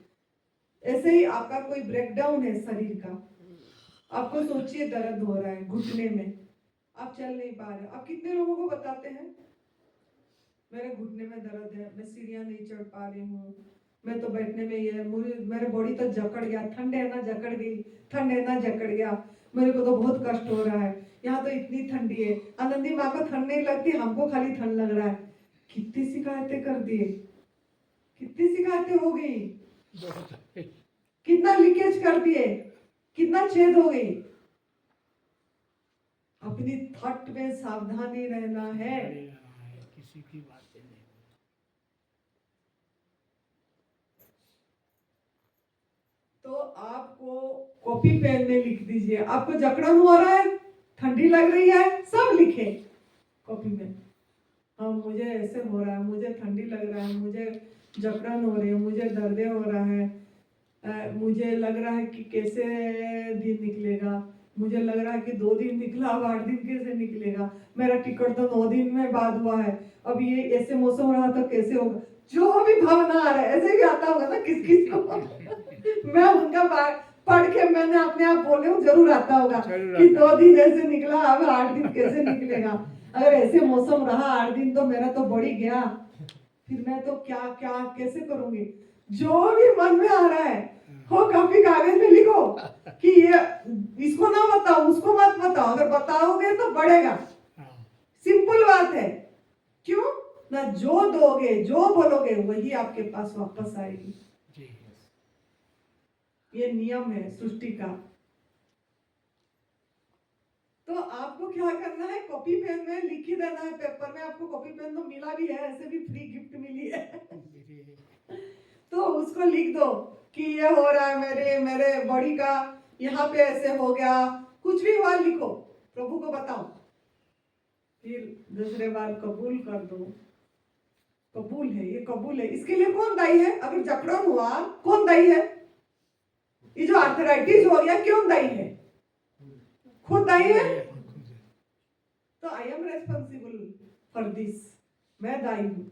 A: ऐसे ही आपका कोई ब्रेकडाउन है शरीर का, आपको सोचिए दर्द हो रहा है घुटने में, आप चल नहीं पा रहे, आप कितने लोगों को बताते हैं मेरे घुटने में दर्द है, मैं सीढ़ियां नहीं चढ़ पा रही हूँ, मैं तो बैठने में ये मेरे बॉडी तो जकड़ गया, ठंड है ना जकड़ गई, ठंड है ना जकड़ गया, मेरे को तो बहुत कष्ट हो रहा है, यहाँ तो इतनी ठंडी है, आनंदी माँ को ठंड नहीं लगती, हमको खाली ठंड लग रहा है। कितनी शिकायतें कर दिए, कितनी शिकायतें हो गई, कितना लीकेज कर दिए, कितना छेद हो गई। अपनी थट में सावधानी रहना है।
B: किसी की बातें नहीं।
A: तो आपको कॉपी पेन में लिख दीजिए, आपको जकड़न हो रहा है, ठंडी लग रही है, सब लिखे कॉपी में। हाँ मुझे ऐसे हो रहा है, मुझे ठंडी लग रहा है, मुझे जकड़न हो रही है, मुझे दर्दे हो रहा है, मुझे लग रहा है कि कैसे दिन निकलेगा, मुझे लग रहा है कि 2 दिन निकला, अब 8 दिन कैसे निकलेगा, मेरा टिकट तो 9 दिन में बाद हुआ है, अब ये ऐसे मौसम रहा तो कैसे होगा, जो भी भावना आ रहा है। ऐसे भी आता होगा ना किस किस को मैं उनका पढ़ के मैंने अपने आप बोले हूँ, जरूर आता होगा कि 2 दिन ऐसे निकला, अब 8 दिन कैसे निकलेगा, अगर ऐसे मौसम रहा 8 दिन तो मेरा तो बढ़ ही गया, फिर मैं तो क्या क्या कैसे करूंगी। जो भी मन में आ रहा है हो कॉपी कागज में लिखो कि ये इसको ना बताओ, उसको मत बताओ, अगर बताओगे तो बढ़ेगा। सिंपल बात है, क्यों ना, जो दोगे जो बोलोगे वही आपके पास वापस आएगी। ये नियम है सृष्टि का। तो आपको क्या करना है, कॉपी पेन में लिख ही देना है, पेपर में आपको कॉपी पेन तो मिला भी है, ऐसे भी फ्री गिफ्ट मिली है तो उसको लिख दो कि ये हो रहा है मेरे बॉडी का, यहाँ पे ऐसे हो गया, कुछ भी हुआ लिखो, प्रभु को बताओ, फिर दूसरे बार कबूल कर दो। कबूल है, ये कबूल है। इसके लिए कौन दायी है? अगर जकड़न हुआ कौन दायी है? ये जो आर्थराइटिस हो गया क्यों दायी है? खुद दायी है। तो I am responsible for this, मैं दायी हूँ,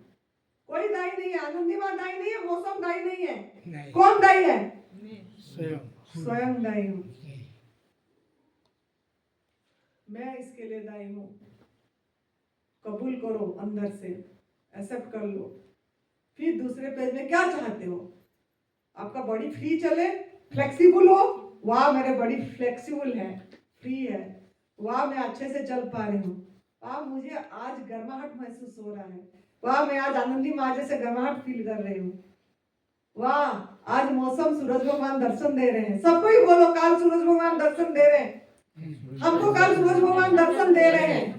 A: कोई दायी नहीं है, आनंदी माँ दायी नहीं है, मौसम दायी नहीं है, नहीं। कौन दायी है? स्वयं दायी हूँ, मैं इसके लिए दायी हूँ। कबूल करो, अंदर से एक्सेप्ट कर लो। फिर दूसरे पेज में क्या चाहते हो? आपका बॉडी फ्री चले, फ्लेक्सिबल हो, वाह मेरे बॉडी फ्लेक्सिबल है, फ्री है, वाह मैं अच्छे से चल पा रही हूँ, वाह मुझे आज गर्माहट महसूस हो रहा है, वाह मैं आज आनंदी माँ जैसे गर्माहट फील कर रही हूँ, वाह आज मौसम सूरज भगवान दर्शन दे रहे हैं। सबको ही बोलो, काल सूरज भगवान दर्शन दे रहे हैं, हमको काल सूरज भगवान दर्शन दे रहे हैं,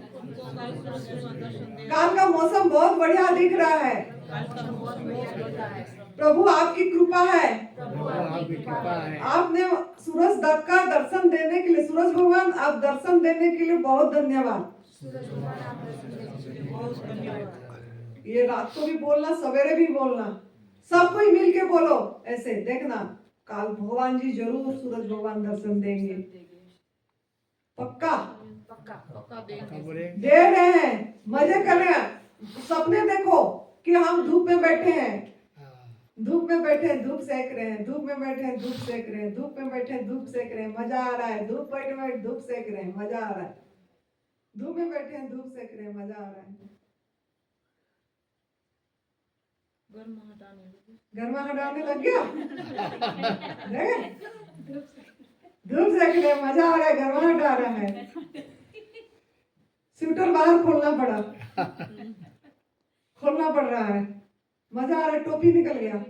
A: काल का मौसम बहुत बढ़िया दिख रहा है, प्रभु आपकी कृपा है, आपने सूरज का दर्शन देने के लिए, सूरज भगवान आप दर्शन देने के लिए बहुत धन्यवाद। ये रात को भी बोलना, सवेरे भी बोलना, सबको ही मिल के बोलो, ऐसे देखना काल भगवान जी जरूर सूरज भगवान दर्शन देंगे, पक्का दे रहे हैं, मजे कर रहे हैं। सपने देखो कि हम धूप में बैठे हैं, धूप में बैठे धूप सेक रहे हैं, धूप में बैठे धूप सेक रहे हैं, धूप में बैठे धूप सेक रहे हैं, मजा आ रहा है। धूप बैठे बैठे धूप सेक रहे हैं, मजा आ रहा है। धूप में बैठे हैं धूप सेक रहे हैं, मजा आ रहा है।
C: गर्म हटाने लगे।
A: गर्मा हटाने लग गया। देखे? धूप सेक रहे हैं, मजा आ रहा है, गर्मा हटा रहा है। स्वेटर बाहर खोलना पड़ा, खोलना पड़ रहा है, मजा आ रहा है। टोपी निकल गया,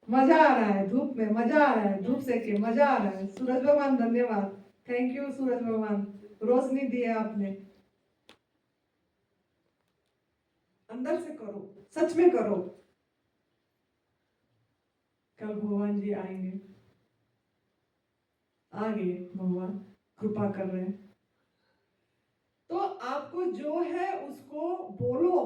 A: मजा आ रहा है। धूप में मजा आ रहा है, धूप सेके मजा आ रहा है। सूरज भगवान धन्यवाद, थैंक यू सूरज भगवान, रोशनी दी है आपने। अंदर से करो, सच में करो। कल भगवान जी आएंगे, आ गए भगवान, कृपा कर रहे हैं। तो आपको जो है उसको बोलो,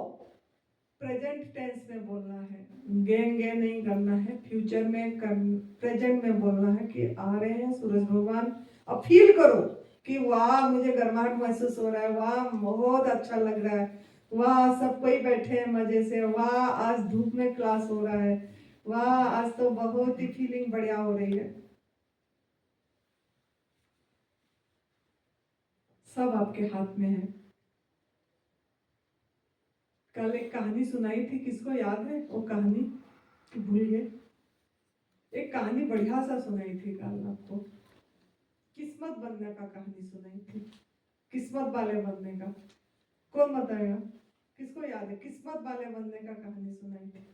A: प्रेजेंट टेंस में बोलना है, गे नहीं करना है, फ्यूचर में प्रेजेंट में बोलना है कि आ रहे हैं सूरज भगवान। अब फील करो कि वाह मुझे गर्माहट महसूस हो रहा है, वाह बहुत अच्छा लग रहा है, वाह सब कोई बैठे हैं मजे से, वाह आज धूप में क्लास हो रहा है, वाह आज तो बहुत ही फीलिंग बढ़िया हो रही है। सब आपके हाथ में है। कल एक कहानी सुनाई थी, किसको याद है वो कहानी? भूल गए। एक कहानी बढ़िया सा सुनाई थी कल आपको, किस्मत बनने का कहानी सुनाई थी, किस्मत वाले बनने का। कौन बताएगा, किसको याद है? किस्मत वाले बनने का कहानी सुनाई थी।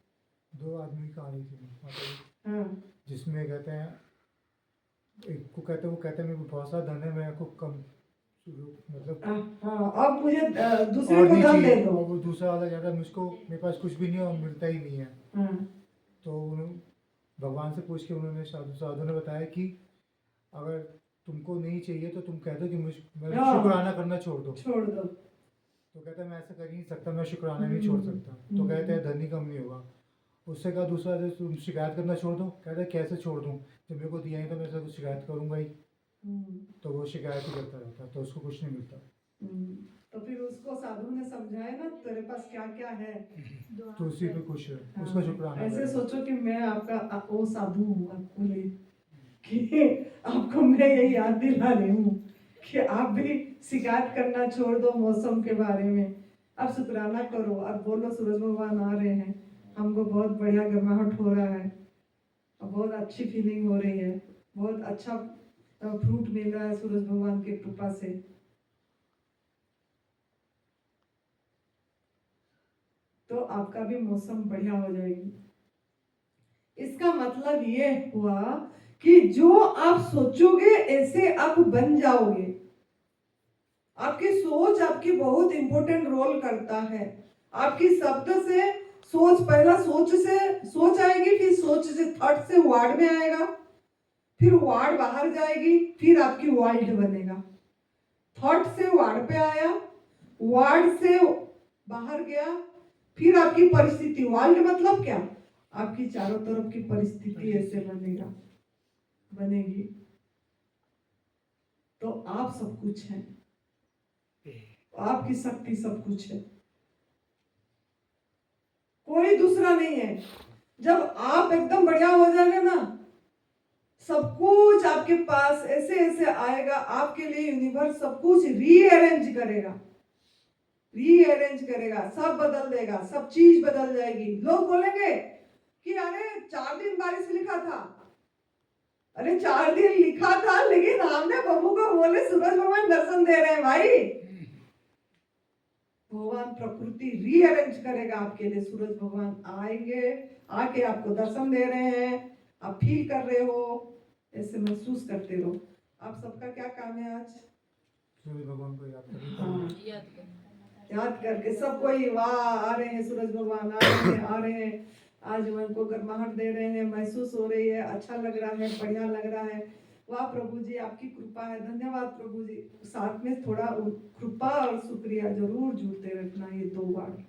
D: दो आदमी की कहानी थी,
A: हाँ
D: जिसमें कहते हैं, एक को कहते हैं, वो कहते हैं मेरे को बहुत सारा धन है, मेरे को कम मतलब
A: हाँ, अब मुझे दूसरे
D: और
A: को
D: नहीं
A: धन दे
D: चाहिए।
A: दो।
D: और वो दूसरा वाला कहता है मुझको, मेरे पास कुछ भी नहीं है और मिलता ही नहीं है।
A: हाँ
D: तो भगवान से पूछ के उन्होंने साधु ने बताया कि अगर तुमको नहीं चाहिए तो तुम कह दो कि मैं
A: हाँ।
D: शुक्राना करना छोड़ दो।
A: छोड़ दो।
D: तो कहता है मैं ऐसा कर ही नहीं सकता, मैं शुक्राना नहीं छोड़ सकता। तो कहते हैं धन ही कम नहीं होगा। उससे कहा दूसरा, तुम शिकायत करना छोड़ दो। कहता है कैसे छोड़ दूँ, जब मेरे को दिया ही तो मैं तो शिकायत करूंगा ही। तो वो शिकायत ही करता रहता है, तो उसको कुछ नहीं मिलता।
A: तो फिर उसको साधु ने समझाया ना, तेरे पास क्या क्या है,
D: तो उसी पे खुश है,
A: हाँ,
D: उसका शुक्राना
A: ऐसे
D: करें।
A: सोचो कि मैं आपका वो साधु हूँ आपको लिए, कि आपको मैं ये याद दिला रही हूँ कि आप भी शिकायत करना छोड़ दो मौसम के बारे में। अब शुक्राना करो और बोलो सूरज भगवान आ रहे हैं, हमको बहुत बढ़िया गर्माहट हो रहा है, बहुत अच्छी फीलिंग हो रही है, बहुत अच्छा फ्रूट मिल रहा है सूरज भगवान की कृपा से। तो आपका भी मौसम बढ़िया हो जाएगी। इसका मतलब ये हुआ कि जो आप सोचोगे ऐसे आप बन जाओगे। आपकी सोच आपकी बहुत इंपॉर्टेंट रोल करता है। आपकी शब्द से सोच, पहला सोच से सोच आएगी, फिर सोच से थॉट से वर्ड में आएगा, फिर वर्ड बाहर जाएगी, फिर आपकी वर्ल्ड बनेगा। थॉट से वर्ड पे आया, वर्ड से बाहर गया, फिर आपकी परिस्थिति, वर्ल्ड मतलब क्या, आपकी चारों तरफ की परिस्थिति ऐसे बनेगा, बनेगी। तो आप सब कुछ हैं, आपकी शक्ति सब कुछ है, कोई दूसरा नहीं है। जब आप एकदम बढ़िया हो जाएंगे ना, सब कुछ आपके पास ऐसे ऐसे आएगा, आपके लिए यूनिवर्स सब कुछ रीअरेंज करेगा, रीअरेंज करेगा, सब बदल देगा, सब चीज बदल जाएगी। लोग बोलेंगे कि अरे 4 दिन बारिश लिखा था, अरे 4 दिन लिखा था, लेकिन हमने बबू को बोले सूरज भगवान दर्शन दे रहे हैं भाई। भगवान प्रकृति रीअरेंज करेगा आपके लिए। सूरज भगवान आएंगे, आके आपको दर्शन दे रहे हैं, आप फील कर रहे हो, ऐसे महसूस करते रहो। आप सबका क्या काम है आज?
D: सूर्य भगवान को याद करें।
A: हाँ,
C: याद करो।
A: याद करके सबको ही वाह आ रहे हैं, सूरज भगवान आ रहे हैं, आ रहे हैं, आज मन को गर्माहट दे रहे हैं, महसूस हो रही है, अच्छा लग रहा है, बढ़िया लग रहा है। वाह प्रभु जी आपकी कृपा है, धन्यवाद प्रभु जी। साथ में थोड़ा कृपा और शुक्रिया जरूर जुड़ते रखना, ये 2 बार,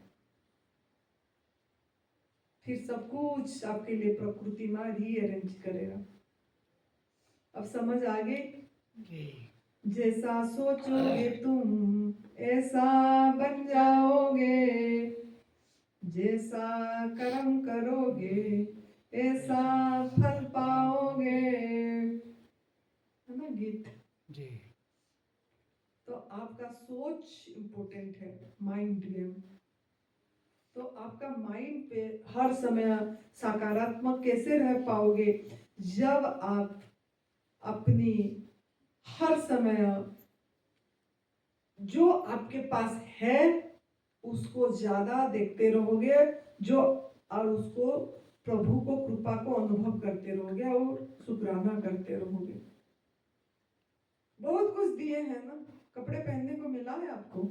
A: फिर सब कुछ आपके लिए प्रकृति माँ रीअरेंज करेगा। अब समझ आ गई? जैसा सोचोगे तुम ऐसा बन जाओगे, जैसा कर्म करोगे ऐसा फल पाओगे, है ना गीत।
B: जी
A: तो आपका सोच इम्पोर्टेंट है, माइंड गेम। तो आपका माइंड पे हर समय सकारात्मक कैसे रह पाओगे, जब आप अपनी हर समय जो आपके पास है उसको ज्यादा देखते रहोगे, जो और उसको प्रभु को कृपा को अनुभव करते रहोगे और शुक्राना करते रहोगे। बहुत कुछ दिए हैं ना, कपड़े पहनने को मिला है आपको,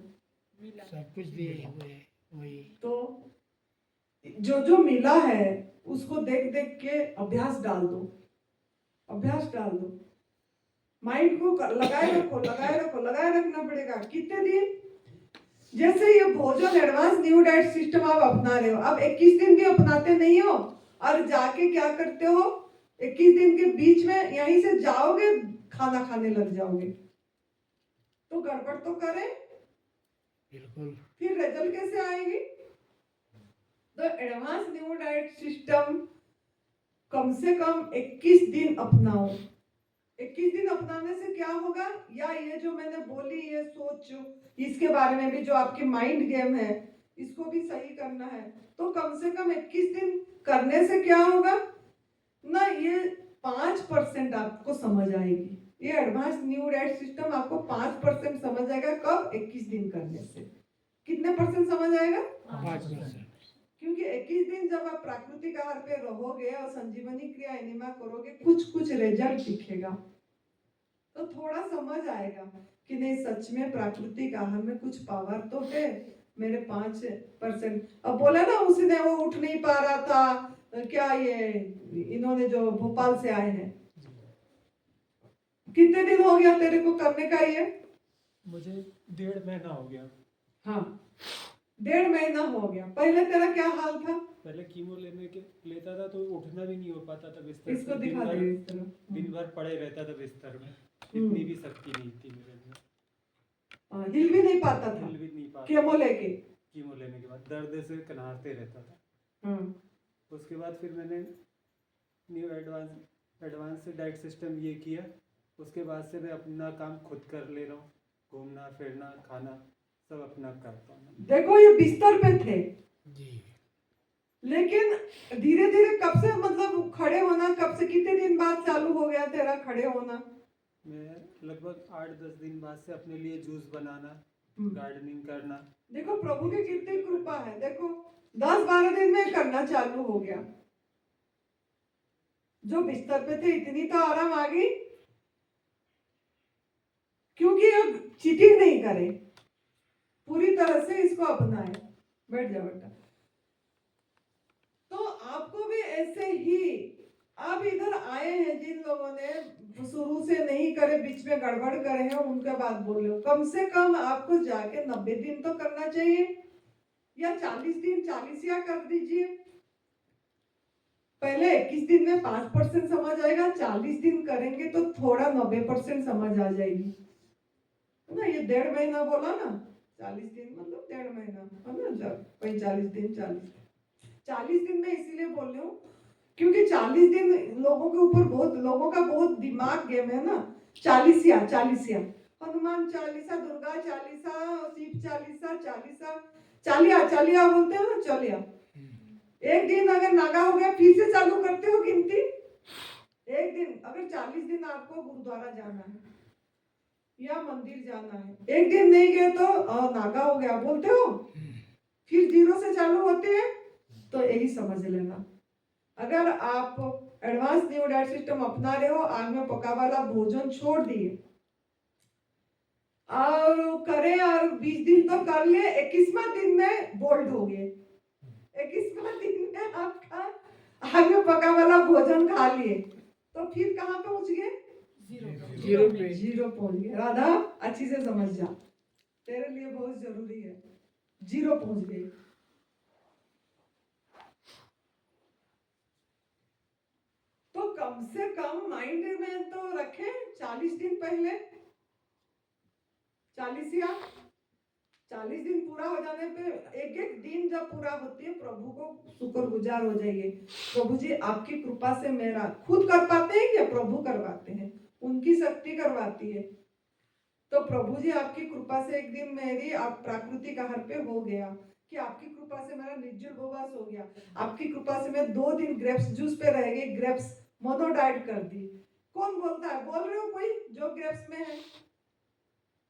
C: मिला।
B: सब कुछ दिए हुए हैं, वही
A: तो जो जो मिला है उसको देख देख के अभ्यास डाल दो, अभ्यास डाल दो। माइंड को लगाए रखो, लगाए रखो, लगाए रखना पड़ेगा। कितने दिन, जैसे ये भोजन एडवांस न्यू डाइट सिस्टम आप अपना रहे हो, अब 21 दिन भी अपनाते नहीं हो और जाके क्या करते हो, 21 दिन के बीच में यहीं से जाओगे खाना खाने लग जाओगे, तो गड़बड़ तो करें,
B: बिल्कुल।
A: फिर रिजल्ट कैसे आएगी। तो एडवांस न्यू डाइट सिस्टम कम से कम 21 दिन अपनाओ। 21 दिन अपनाने से क्या होगा, या ये जो मैंने बोली ये सोच, इसके बारे में भी जो आपकी माइंड गेम है इसको भी सही करना है, तो कम से कम 21 दिन करने से क्या होगा ना, ये 5% आपको समझ आएगी। ये एडवांस न्यू डाइट सिस्टम आपको 5% समझ आएगा। कब? 21 दिन करने से। कितने परसेंट समझ आएगा?
B: 5%।
A: क्योंकि 21 दिन जब आप प्राकृतिक आहार पे रहोगे और संजीवनी क्रिया एनिमा करोगे, कुछ कुछ रिजल्ट दिखेगा, तो थोड़ा समझ आएगा कि नहीं सच में प्राकृतिक आहार में कुछ पावर तो है। मेरे 5%, अब बोला ना उसने वो उठ नहीं पा रहा था, क्या ये इन्होंने जो भोपाल से आए हैं, कितने दिन हो गया तेरे को करने का ये?
E: मुझे 1.5 महीना हो गया।
A: हाँ 1.5 महीना हो गया। पहले तेरा क्या हाल था?
E: पहले कीमो लेता था तो उठना भी नहीं हो पाता था बिस्तर
A: इसको
E: से।
A: दिखा दे इस तरह।
E: दिन भर पड़े रहता था बिस्तर में, इतनी भी शक्ति नहीं थी मेरे अंदर।
A: हिल भी नहीं पाता था
E: हिल भी नहीं पाता।
A: केमो लेके।
E: कीमो लेने के बाद दर्द से कनारते रहता था।
A: हम्म,
E: उसके बाद फिर मैंने न्यू एडवांस डाइट सिस्टम ये किया। उसके बाद से मैं अपना काम खुद कर ले रहा हूँ, घूमना फिरना खाना सब अपना करता हूँ।
A: देखो ये बिस्तर पे थे,
B: जी
A: लेकिन धीरे धीरे कब से, मतलब खड़े होना कब से, कितने दिन बाद चालू हो गया तेरा खड़े होना?
E: मैं लगभग 8-10 दिन बाद से अपने लिए जूस बनाना, गार्डनिंग करना।
A: देखो प्रभु की कितनी कृपा है, देखो 10-12 दिन में करना चालू हो गया। जो बिस्तर पे थे इतनी तो आराम आ गई, क्योंकि अब चीटिंग नहीं करे, पूरी तरह से इसको अपनाए। बैठ जा बेटा। तो आपको भी ऐसे ही, आप इधर आए हैं जिन लोगों ने शुरू से नहीं करे, बीच में गड़बड़ करे हैं, उनके बाद बोल रहे हो, कम से कम आपको जाके 90 दिन तो करना चाहिए, या 40 दिन 40 या कर दीजिए। पहले 21 दिन में 5% समझ आएगा, 40 दिन करेंगे तो थोड़ा 90% समझ आ जाएगी, है ना। ये 1.5 महीना बोला ना, 40 दिन मतलब 1.5 महीना, है ना। 45 दिन 40 दिन में इसीलिए बोल रही हूँ क्योंकि 40 दिन लोगों के ऊपर, बहुत लोगों का बहुत दिमाग गेम है ना। 40 हनुमान चालीसा, दुर्गा चालीसा, शिव चालीसा, चालिया बोलते हैं ना, चालिया। एक दिन अगर नागा हो गया फिर से चालू करते हो गिनती। एक दिन अगर 40 दिन आपको गुरुद्वारा जाना है या मंदिर जाना है, एक दिन नहीं गए तो नागा हो गया बोलते हो, फिर 0 से चालू होते हैं। तो यही समझ लेना, अगर आप एडवांस न्यू डाइट सिस्टम अपना रहे हो, आग में पका वाला भोजन छोड़ दिए और करें और 20 दिन तो कर ले, 21वां दिन में बोल्ड हो गए, 21वां दिन में आपका आग में पका वाला भोजन खा लिए, तो फिर कहाँ पहुंच गए?
B: 0 पे।
A: 0 पहुंच गए। राधा अच्छी से समझ जा, तेरे लिए बहुत जरूरी है। 0 पहुंच गए। तो कम से कम माइंड में तो रखें 40 दिन पहले, 40 40 दिन पूरा हो जाने पे एक एक दिन जब पूरा होती है प्रभु को शुक्रगुजार हो जाइए। प्रभु जी आपकी कृपा से मेरा, खुद कर पाते हैं क्या? प्रभु करवाते हैं, उनकी शक्ति करवाती है। तो प्रभु जी आपकी कृपा से एक दिन मेरी आप प्राकृतिक आहार पे हो गया, कि आपकी कृपा से मेरा निर्जल उपवास हो गया, आपकी कृपा से मैं 2 दिन ग्रेप्स जूस पे रह गई, ग्रेप्स मोनो डाइट कर दी। कौन बोलता है? बोल रहे हो कोई जो ग्रेप्स में है?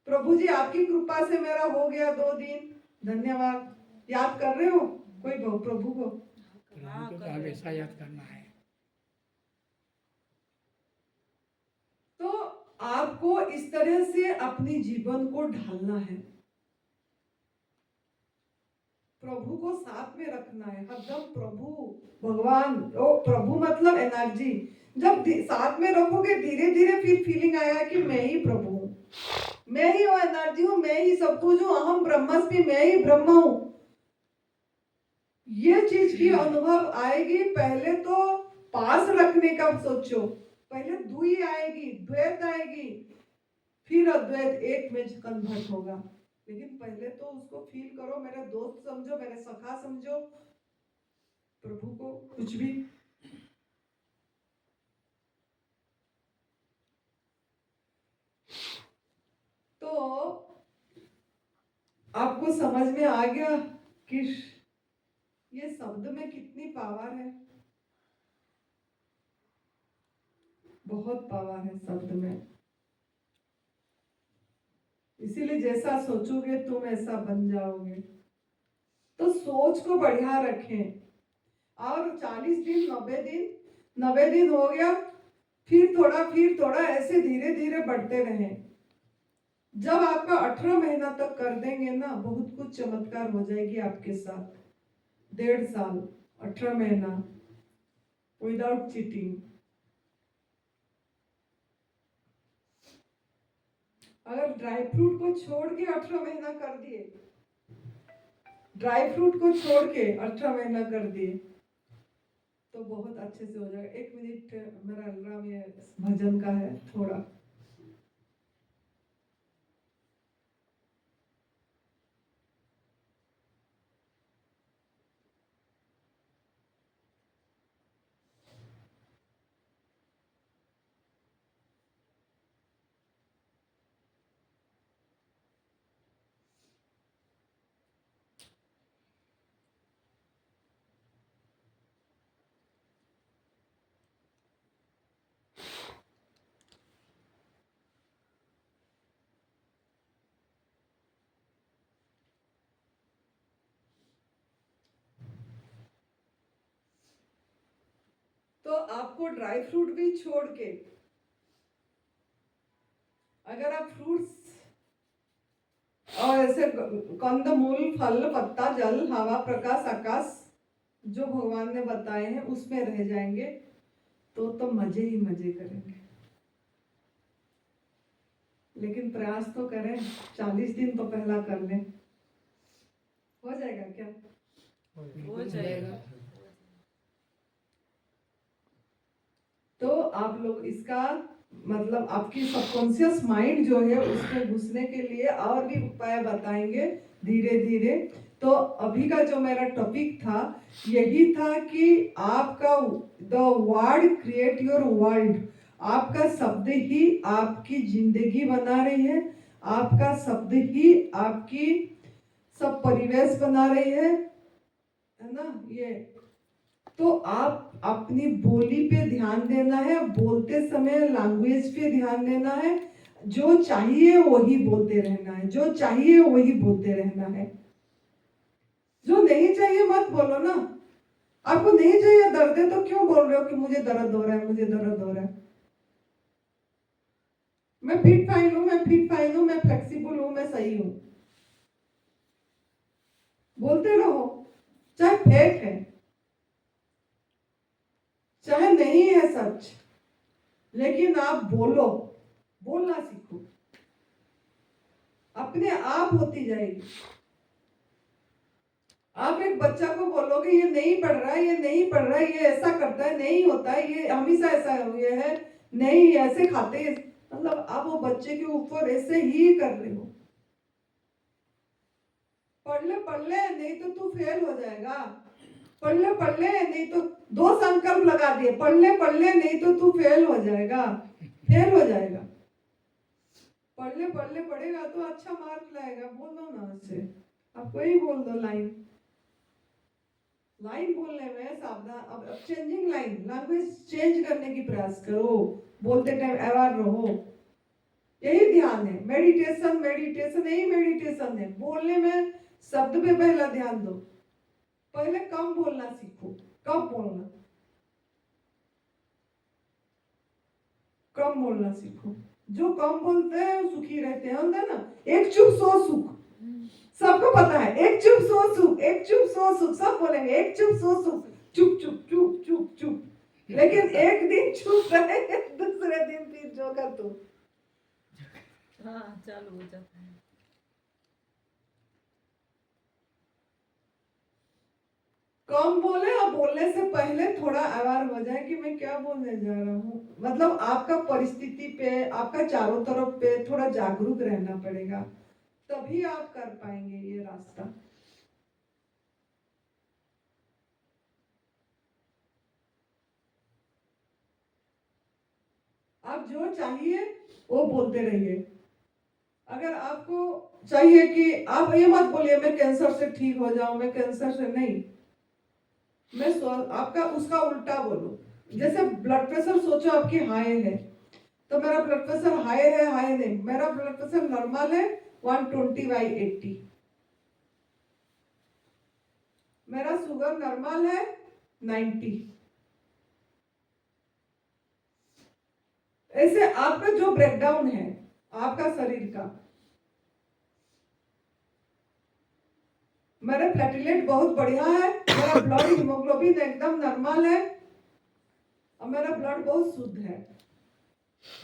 A: प्रभु जी आपकी कृपा से मेरा हो गया 2 दिन, धन्यवाद। याद कर रहे हो कोई प्रभु को?
B: प्रभु को तो हमेशा याद करना है।
A: तो आपको इस तरह से अपनी जीवन को ढालना है, प्रभु को साथ में रखना है हरदम। प्रभु भगवान, ओ प्रभु मतलब एनर्जी, जब साथ में रखोगे धीरे धीरे फिर फीलिंग आएगा कि मैं ही प्रभु हूँ, मैं ही वो एनर्जी हूँ, मैं ही सब कुछ हूँ, अहम ब्रह्मास्मि, मैं ही ब्रह्म हूँ। ये चीज की अनुभव आएगी। पहले तो पास रखने का सोचो, पहले द्वि आएगी, द्वैत आएगी, फिर अद्वैत एक में कन्वर्ट होगा। लेकिन पहले तो उसको फील करो, मेरे दोस्त समझो, मेरे सखा समझो, प्रभु को कुछ भी। तो आपको समझ में आ गया कि ये शब्द में कितनी पावर है? बहुत पावर है शब्द में। इसीलिए जैसा सोचोगे तुम ऐसा बन जाओगे। तो सोच को बढ़िया रखें। और 40 दिन, 90 दिन हो गया, फिर थोड़ा ऐसे धीरे धीरे बढ़ते रहें। जब आपका 18 महीना तक कर देंगे ना, बहुत कुछ चमत्कार हो जाएगी आपके साथ। 1.5 साल, 18 महीना विदाउट चीटिंग। अगर ड्राई फ्रूट को छोड़ के 18 महीना कर दिए, ड्राई फ्रूट को छोड़ के 18 महीना कर दिए, तो बहुत अच्छे से हो जाएगा। 1 मिनट मेरा अलार्म ये भजन का है थोड़ा। तो आपको ड्राई फ्रूट भी छोड़ के, अगर आप फ्रूट्स और ऐसे कंदमूल, फल, पत्ता, जल, हवा, प्रकाश, आकाश जो भगवान ने बताए हैं उसमें रह जाएंगे, तो मजे ही मजे करेंगे। लेकिन प्रयास तो करें, 40 दिन तो पहला कर लें। हो जाएगा क्या?
C: हो जाएगा।
A: तो आप लोग इसका मतलब आपकी सबकॉन्शियस माइंड जो है उसमें घुसने के लिए और भी उपाय बताएंगे धीरे धीरे। तो अभी का जो मेरा टॉपिक था यही था कि आपका the word create your world, आपका शब्द ही आपकी जिंदगी बना रही है, आपका शब्द ही आपकी सब परिवेश बना रही है ना। ये तो आप अपनी बोली पे ध्यान देना है, बोलते समय लैंग्वेज पे ध्यान देना है। जो चाहिए वही बोलते रहना है, जो चाहिए वही बोलते रहना है। जो नहीं चाहिए मत बोलो ना। आपको नहीं चाहिए दर्द है तो क्यों बोल रहे हो कि मुझे दर्द हो रहा है, मुझे दर्द हो रहा है। मैं फिट फाइन हूं, मैं फिट फाइन हूं, मैं फ्लेक्सिबल हूं, मैं सही हूं। बोलते रहो, चाहे फेक है, चाहे नहीं है सच, लेकिन आप बोलो, बोलना सीखो, अपने आप होती जाएगी। आप एक बच्चा को बोलोगे ये नहीं पढ़ रहा है, ये नहीं पढ़ रहा है, ये ऐसा करता है, नहीं होता है, ये हमेशा ऐसा हुआ है, नहीं ऐसे खाते हैं, मतलब आप वो बच्चे के ऊपर ऐसे ही कर रहे हो। पढ़ ले नहीं तो तू फेल हो जाएगा। पढ़ ले नहीं तो, दो संकल्प लगा दिए, पढ़ ले नहीं तो तू फेल हो जाएगा, फेल हो जाएगा। पढ़ ले पढ़ेगा तो अच्छा मार्क लाएगा। बोल दो ना उससे, अब कोई बोल दो लाइन बोलने में सावधान। अब चेंजिंग लाइन, लैंग्वेज चेंज करने की प्रयास करो, बोलते टाइम अवेयर रहो। यही ध्यान है। मेडिटेशन यही मेडिटेशन है। बोलने में शब्द पे पहला ध्यान दो। पहले कम बोलना सीखो। कम बोलना सीखो। जो कम बोलते हैं वो सुखी रहते हैं, होता है ना, एक चुप सौ सुख। सबको पता है, एक चुप सौ सुख, एक चुप सौ सुख, सब बोलेंगे एक चुप सौ सुख, चुप चुप चुप चुप चुप। लेकिन एक दिन चुप रहे, दूसरे दिन फिर जो कर तू।
C: हाँ चालू हो जाता है।
A: कम बोले और बोलने से पहले थोड़ा अवेयर हो जाए कि मैं क्या बोलने जा रहा हूँ। मतलब आपका परिस्थिति पे, आपका चारों तरफ पे थोड़ा जागरूक रहना पड़ेगा, तभी आप कर पाएंगे ये रास्ता। आप जो चाहिए वो बोलते रहिए। अगर आपको चाहिए कि आप ये मत बोलिए मैं कैंसर से ठीक हो जाऊं, मैं कैंसर से नहीं, मैं आपका उसका उल्टा बोलो। जैसे ब्लड प्रेशर सोचो आपकी हाई है, तो मेरा ब्लड प्रेशर हाई नहीं, मेरा ब्लड प्रेशर नॉर्मल है 120/80। मेरा शुगर नॉर्मल है 90। ऐसे आपका जो ब्रेकडाउन है आपका शरीर का, मेरा प्लेटलेट बहुत बढ़िया है, मेरा ब्लड हीमोग्लोबिन एकदम नॉर्मल है, और मेरा ब्लड बहुत शुद्ध है,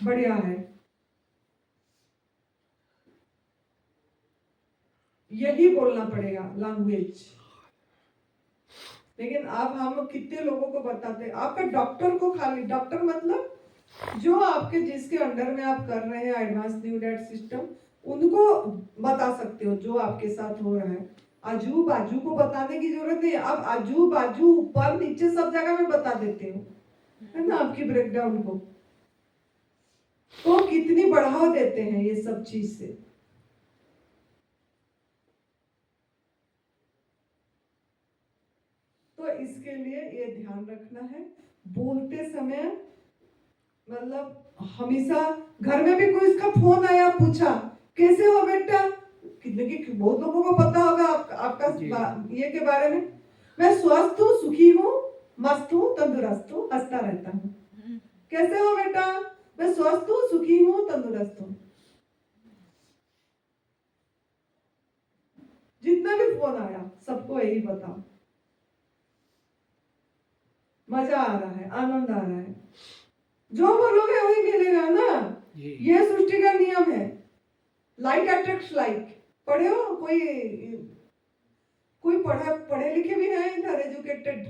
A: बढ़िया है। यही बोलना पड़ेगा लैंग्वेज। लेकिन अब हम कितने लोगों को बताते हैं, आपका डॉक्टर को खाली, डॉक्टर मतलब जो आपके जिसके अंडर में आप कर रहे हैं एडवांस न्यू डाइट सिस्टम, उनको बता सकते हो जो आपके साथ हो रहा है। आजू बाजू को बताने की जरूरत नहीं। अब आजू बाजू ऊपर नीचे सब जगह में बता देते हो, है ना, आपकी ब्रेकडाउन को। तो कितनी बढ़ावा देते हैं ये सब चीज से। तो इसके लिए ये ध्यान रखना है, बोलते समय मतलब हमेशा। घर में भी कोई इसका फोन आया, पूछा कैसे हो बेटा, क्योंकि बहुत लोगों को पता होगा आपका ये के बारे में, मैं स्वस्थ हूँ, सुखी हूँ, मस्त हूँ, तंदुरुस्त हूँ, हंसता रहता हूँ। कैसे हो बेटा, मैं स्वस्थ हूँ, सुखी हूँ, तंदुरुस्त हूँ। जितना भी फोन आया सबको यही बताओ। मजा आ रहा है, आनंद आ रहा है, जो बोलोगे वही मिलेगा ना। ये सृष्टि का नियम है, लाइक अट्रैक्ट्स लाइक। पढ़े हो, कोई पढ़े लिखे भी है इधर, एजुकेटेड,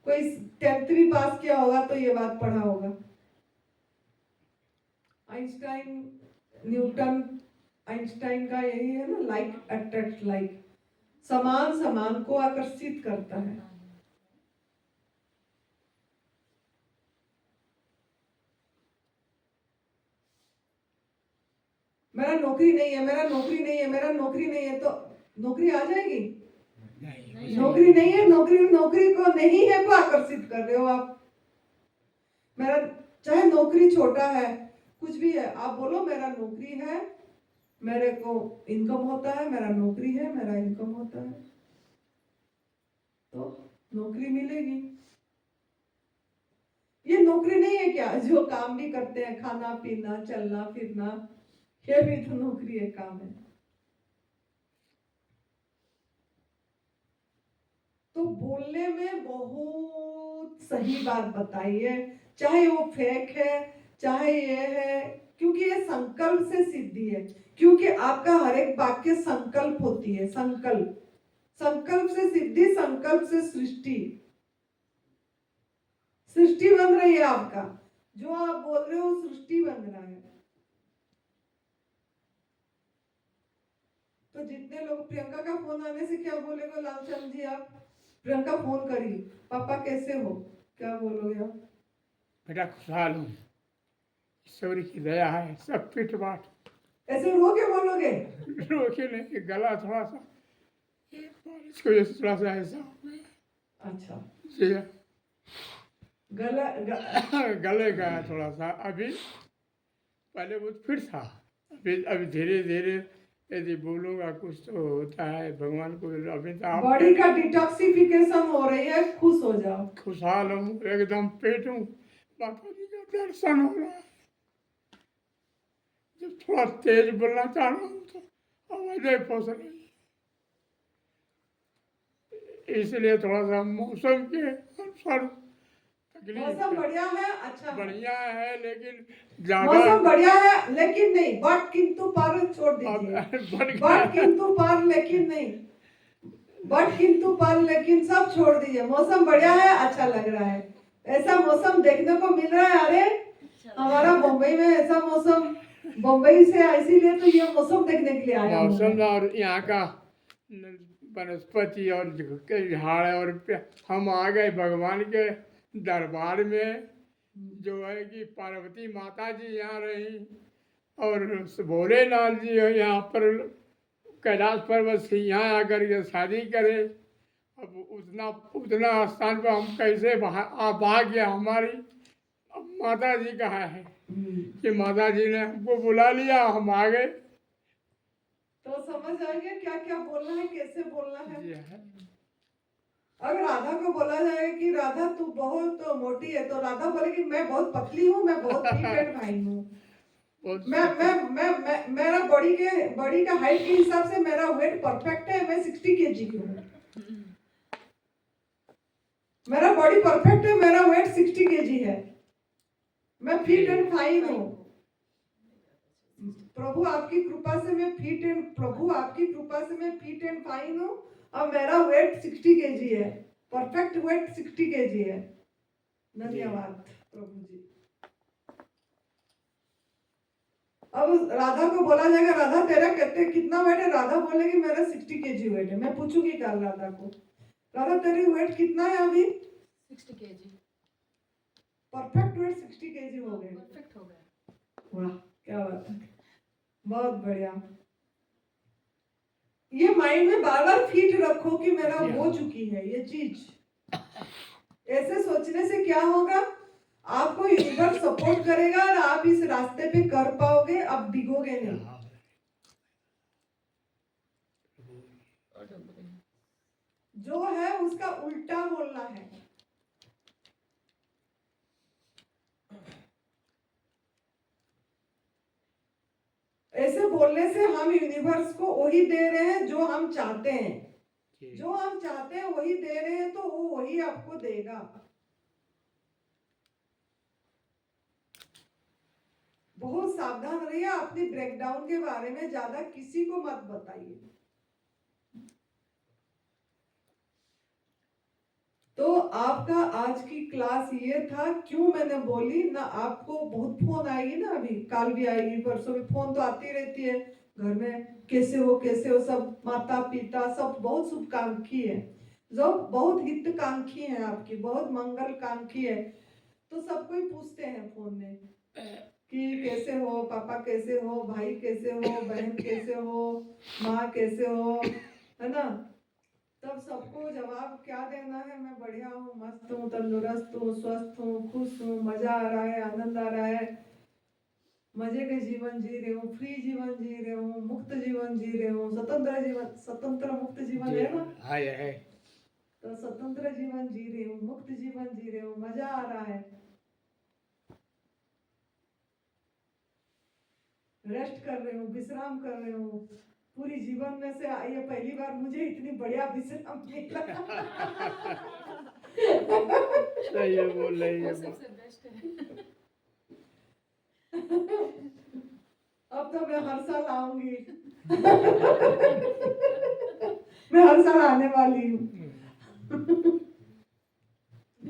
A: कोई 10th भी पास किया होगा तो ये बात पढ़ा होगा। आइंस्टाइन का यही है ना, लाइक अट्रैक्ट लाइक, समान समान को आकर्षित करता है। मेरा नौकरी नहीं है, मेरा नौकरी नहीं है, तो नौकरी आ जाएगी? नौकरी नहीं है, नौकरी को नहीं है को आकर्षित कर रहे हो आप। मेरा चाहे नौकरी छोटा है, कुछ भी है, आप बोलो मेरा नौकरी है, मेरे को इनकम होता है, मेरा नौकरी है, मेरा इनकम होता है, तो नौकरी मिलेगी। ये नौकरी नहीं है क्या, जो काम भी करते हैं, खाना पीना चलना फिरना, ये भी तो नौकरी है, काम है। तो बोलने में बहुत सही बात बताइए, चाहे वो फेक है चाहे ये है, क्योंकि ये संकल्प से सिद्धि है। क्योंकि आपका हर एक वाक्य संकल्प होती है, संकल्प से सिद्धि, संकल्प से सृष्टि बन रही है। आपका जो आप बोल रहे हो सृष्टि बन रहा है। तो जितने लोग प्रियंका का फोन आने से क्या बोलेगा लालचंद जी आप? प्रियंका फोन करी, पापा कैसे हो, क्या बोलोगे आप?
B: बेटा खुशहाल हूँ, ईश्वर की दया है, सब फिट बाट।
A: ऐसे रो के बोलोगे?
B: रोके नहीं, गला थोड़ा सा बारिश की वजह से थोड़ा सा ऐसा हो गया।
A: अच्छा,
B: जी
A: गले
B: गले का है थोड़ा सा अभी, पहले बहुत फिट था। अभी धीरे धीरे यदि बोलूँगा कुछ तो होता है, भगवान को अभी तो आप
A: बॉडी का डिटॉक्सिफिकेशन हो रही है, खुश हो जाओ।
B: खुशहाल हूँ, एकदम फिट हूँ, माता जी का दर्शन हो रहा है। जब थोड़ा तेज बोलना चाह रहा हूँ तो आवाज़ें फंस रही है, इसलिए थोड़ा सा मौसम के अनुसार तकलीफ
A: मौसम
B: है।
A: बढ़िया है, अच्छा है।
B: बढ़िया है लेकिन ज्यादा
A: मौसम बढ़िया है लेकिन नहीं, बट किंतु पर छोड़ दीजिए।
B: बढ़ गया
A: बट किंतु पर लेकिन नहीं, बट किंतु पर लेकिन सब छोड़ दीजिए। मौसम बढ़िया है, अच्छा लग रहा है। ऐसा मौसम देखने को मिल रहा है। अरे हमारा मुंबई में ऐसा मौसम, मुंबई से इसीलिए तो ये मौसम देखने के लिए आया हूँ
B: मौसम
A: मैं।
B: और यहाँ का वनस्पति और के झाड़ और हम आ गए भगवान के दरबार में, जो है कि पार्वती माता जी यहाँ रही और भोलेनाथ जी यहाँ पर कैलाश पर्वत से यहाँ आकर के शादी करे। अब उतना उतना स्थान पर हम कैसे भाग्य हमारी अब माता जी का है कि माता जी ने हमको बुला लिया, हम आ गए।
A: तो समझ आएंगे क्या क्या बोलना है, कैसे बोलना है।
B: जी है।
A: अगर राधा को बोला जाए कि राधा तू बहुत मोटी है, तो राधा बोलेगी मैं बहुत पतली हूँ, मैं बहुत फिट एंड फाइन हूँ।
B: बहुत
A: मेरा बॉडी का हाइट के हिसाब से मेरा वेट परफेक्ट है, मैं 60 केजी की हूँ। मेरा बॉडी परफेक्ट है, मेरा वेट 60 केजी है, मैं फिट एंड फाइन हूँ। प्रभु आपकी कृपा से मैं फिट एंड फाइन हूँ और मेरा वेट 60 केजी है, परफेक्ट वेट 60 केजी है। धन्यवाद प्रभु जी। अब राधा को बोला जाएगा राधा तेरा कितना वेट है? राधा बोलेगी मेरा 60 केजी वेट है। मैं पूछूंगी कल राधा को, राधा तेरी वेट कितना है अभी?
C: 60 केजी।
A: परफेक्ट वेट 60 केजी हो गए।
C: परफेक्ट हो गया।
A: वाह क्या बात है, बहुत बढ़िया। ये माइंड में बार बार फिट रखो कि मेरा हो चुकी है ये चीज। ऐसे सोचने से क्या होगा, आपको यूनिवर्स सपोर्ट करेगा और आप इस रास्ते पे कर पाओगे, अब डिगोगे नहीं। जो है उसका उल्टा बोलना है। ऐसे बोलने से हम यूनिवर्स को वही दे रहे हैं जो हम चाहते हैं। जो हम चाहते हैं वही दे रहे हैं, तो वो वही आपको देगा। बहुत सावधान रहिए, अपनी ब्रेकडाउन के बारे में ज्यादा किसी को मत बताइए। तो आपका आज की क्लास ये था। क्यों मैंने बोली ना, आपको बहुत फोन आएगी ना, अभी काल भी आएगी, परसों भी फोन तो आती रहती है घर में, कैसे हो सब माता पिता सब बहुत शुभकांक्षी है, जो बहुत हितकांक्षी है, आपकी बहुत मंगल कांक्षी है। तो सब कोई पूछते हैं फोन में कि कैसे हो पापा, कैसे हो भाई, कैसे हो बहन, कैसे हो माँ, कैसे हो, है ना। तब सबको जवाब क्या देना है, मैं बढ़िया हूँ, मस्त हूँ, तंदुरुस्त हूँ, स्वस्थ हूँ, खुश हूँ, मजा आ रहा है, आनंद आ रहा है, मजे के जीवन जी रहे हूँ, फ्री जीवन जी रहे हूँ, मुक्त जीवन जी रहे हूँ, स्वतंत्र जीवन, स्वतंत्र मुक्त जीवन है ना।
B: है
A: तो स्वतंत्र जीवन जी रहे हूँ, मुक्त जीवन जी रहे हूँ, मजा आ रहा है, रेस्ट कर रहे हूँ, विश्राम कर रहे हूँ। पूरी जीवन में से ये पहली बार मुझे इतनी बढ़िया विश्राम मिला।
B: सही है, बोल रही है।
C: सबसे बेस्ट है।
A: अब तो मैं हर साल आऊंगी। मैं हर साल आने वाली हूँ।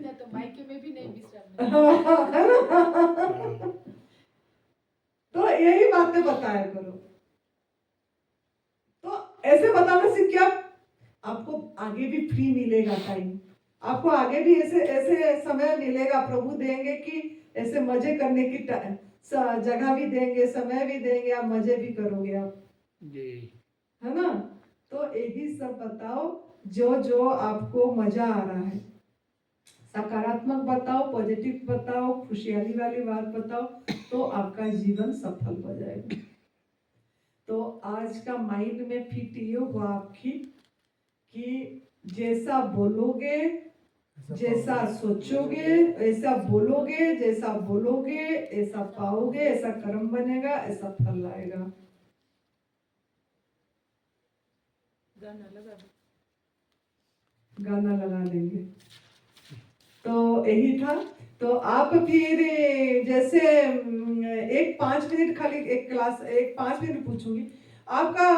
C: तो मायके में भी नहीं विश्राम मिला।
A: तो यही बातें बताया करो। तो बताना सीख के आपको आगे भी फ्री मिलेगा टाइम, आपको आगे भी ऐसे ऐसे समय मिलेगा, प्रभु देंगे कि ऐसे मजे करने की जगह भी देंगे, समय भी देंगे, आप मजे भी करोगे आप,
B: जी
A: है ना। तो यही सब बताओ जो जो आपको मजा आ रहा है, सकारात्मक बताओ, पॉजिटिव बताओ, खुशहाली वाली बात बताओ, तो आपका जीवन सफल हो जाएगा। तो आज का माइंड में फिट ये हुआ आपकी कि जैसा बोलोगे, जैसा सोचोगे, ऐसा बोलोगे, जैसा बोलोगे ऐसा पाओगे, ऐसा कर्म बनेगा, ऐसा फल आएगा। गाना लगा देंगे। तो यही था। तो आप फिर जैसे एक 5 मिनट खाली एक क्लास, एक 5 मिनट पूछूंगी, आपका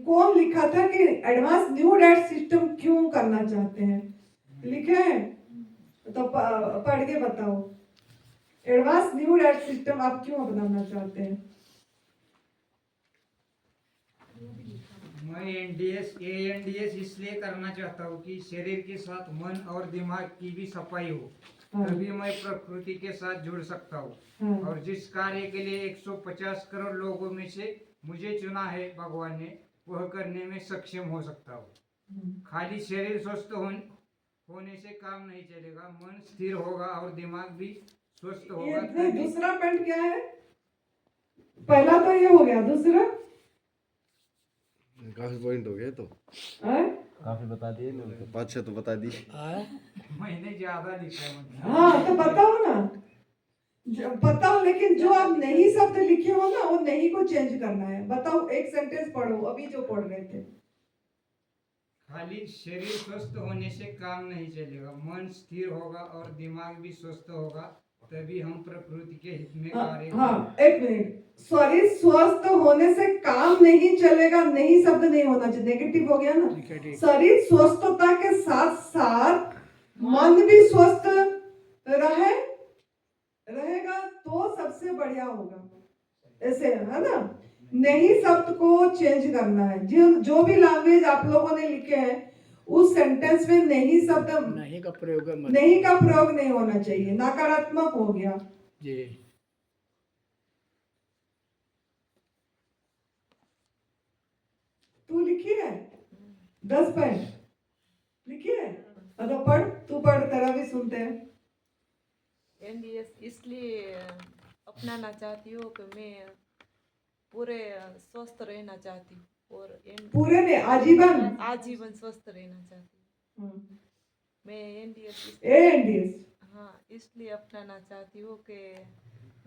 A: कौन लिखा था कि एडवांस न्यू डाइट सिस्टम क्यों करना चाहते हैं, लिखे हैं? तो पढ़ के बताओ, एडवांस न्यू डाइट सिस्टम आप क्यों अपनाना चाहते हैं?
F: मैं एनडीएस इसलिए करना चाहता हूँ कि शरीर के साथ मन और दिमाग की भी सफाई हो,
A: हाँ।
F: तभी मैं प्रकृति के साथ जुड़ सकता हूँ।
A: हाँ।
F: और जिस कार्य के लिए 150 करोड़ लोगों में से मुझे चुना है भगवान ने, वह करने में सक्षम हो सकता हूँ। खाली शरीर स्वस्थ होने से काम नहीं चलेगा, मन स्थिर होगा और दिमाग भी स्वस्थ होगा,
A: ये
F: तभी
A: दूसरा पॉइंट क्या है? पहला तो ये हो गया, दूसरा
G: काफी पॉइंट हो गए तो
A: है?
G: काफी बता दिए ना, तो 5-6 तो बता दिए।
F: मैंने ज्यादा लिखा है मतलब।
A: हाँ तो बताओ ना, बताओ, लेकिन जो आप नहीं शब्द लिखे हो ना, वो नहीं को चेंज करना है। बताओ, एक सेंटेंस पढ़ो अभी जो पढ़ रहे थे।
F: खाली शरीर स्वस्थ होने से काम नहीं चलेगा, मन स्थिर होगा और दिमाग भी स्वस्थ होगा, तभी हम प्रकृति के हित में कार्य
A: हाँ, एक मिनट, शरीर स्वस्थ होने से काम नहीं चलेगा, नहीं शब्द नहीं होना चाहिए, नेगेटिव हो गया ना। शरीर स्वस्थता के साथ साथ मन भी स्वस्थ रहेगा तो सबसे बढ़िया होगा, ऐसे है ना। नहीं शब्द को चेंज करना है। जो भी लैंग्वेज आप लोगों ने लिखे हैं उस सेंटेंस में नहीं शब्द,
B: नहीं का प्रयोग
A: नहीं का प्रयोग नहीं होना चाहिए, नकारात्मक हो गया
B: जी।
A: तू लिखी है 10 पॉइंट लिखी है, तो पढ़, तू पढ़, तेरा भी सुनते हैं।
H: एनडीएस इसलिए अपनाना चाहती हूँ कि मैं पूरे स्वस्थ रहना चाहती हूँ, और
A: पूरे में
H: आजीवन स्वस्थ रहना चाहती हूँ। मैं एनडीएस
A: एनडीएस
H: इसलिए अपनाना चाहती हूँ कि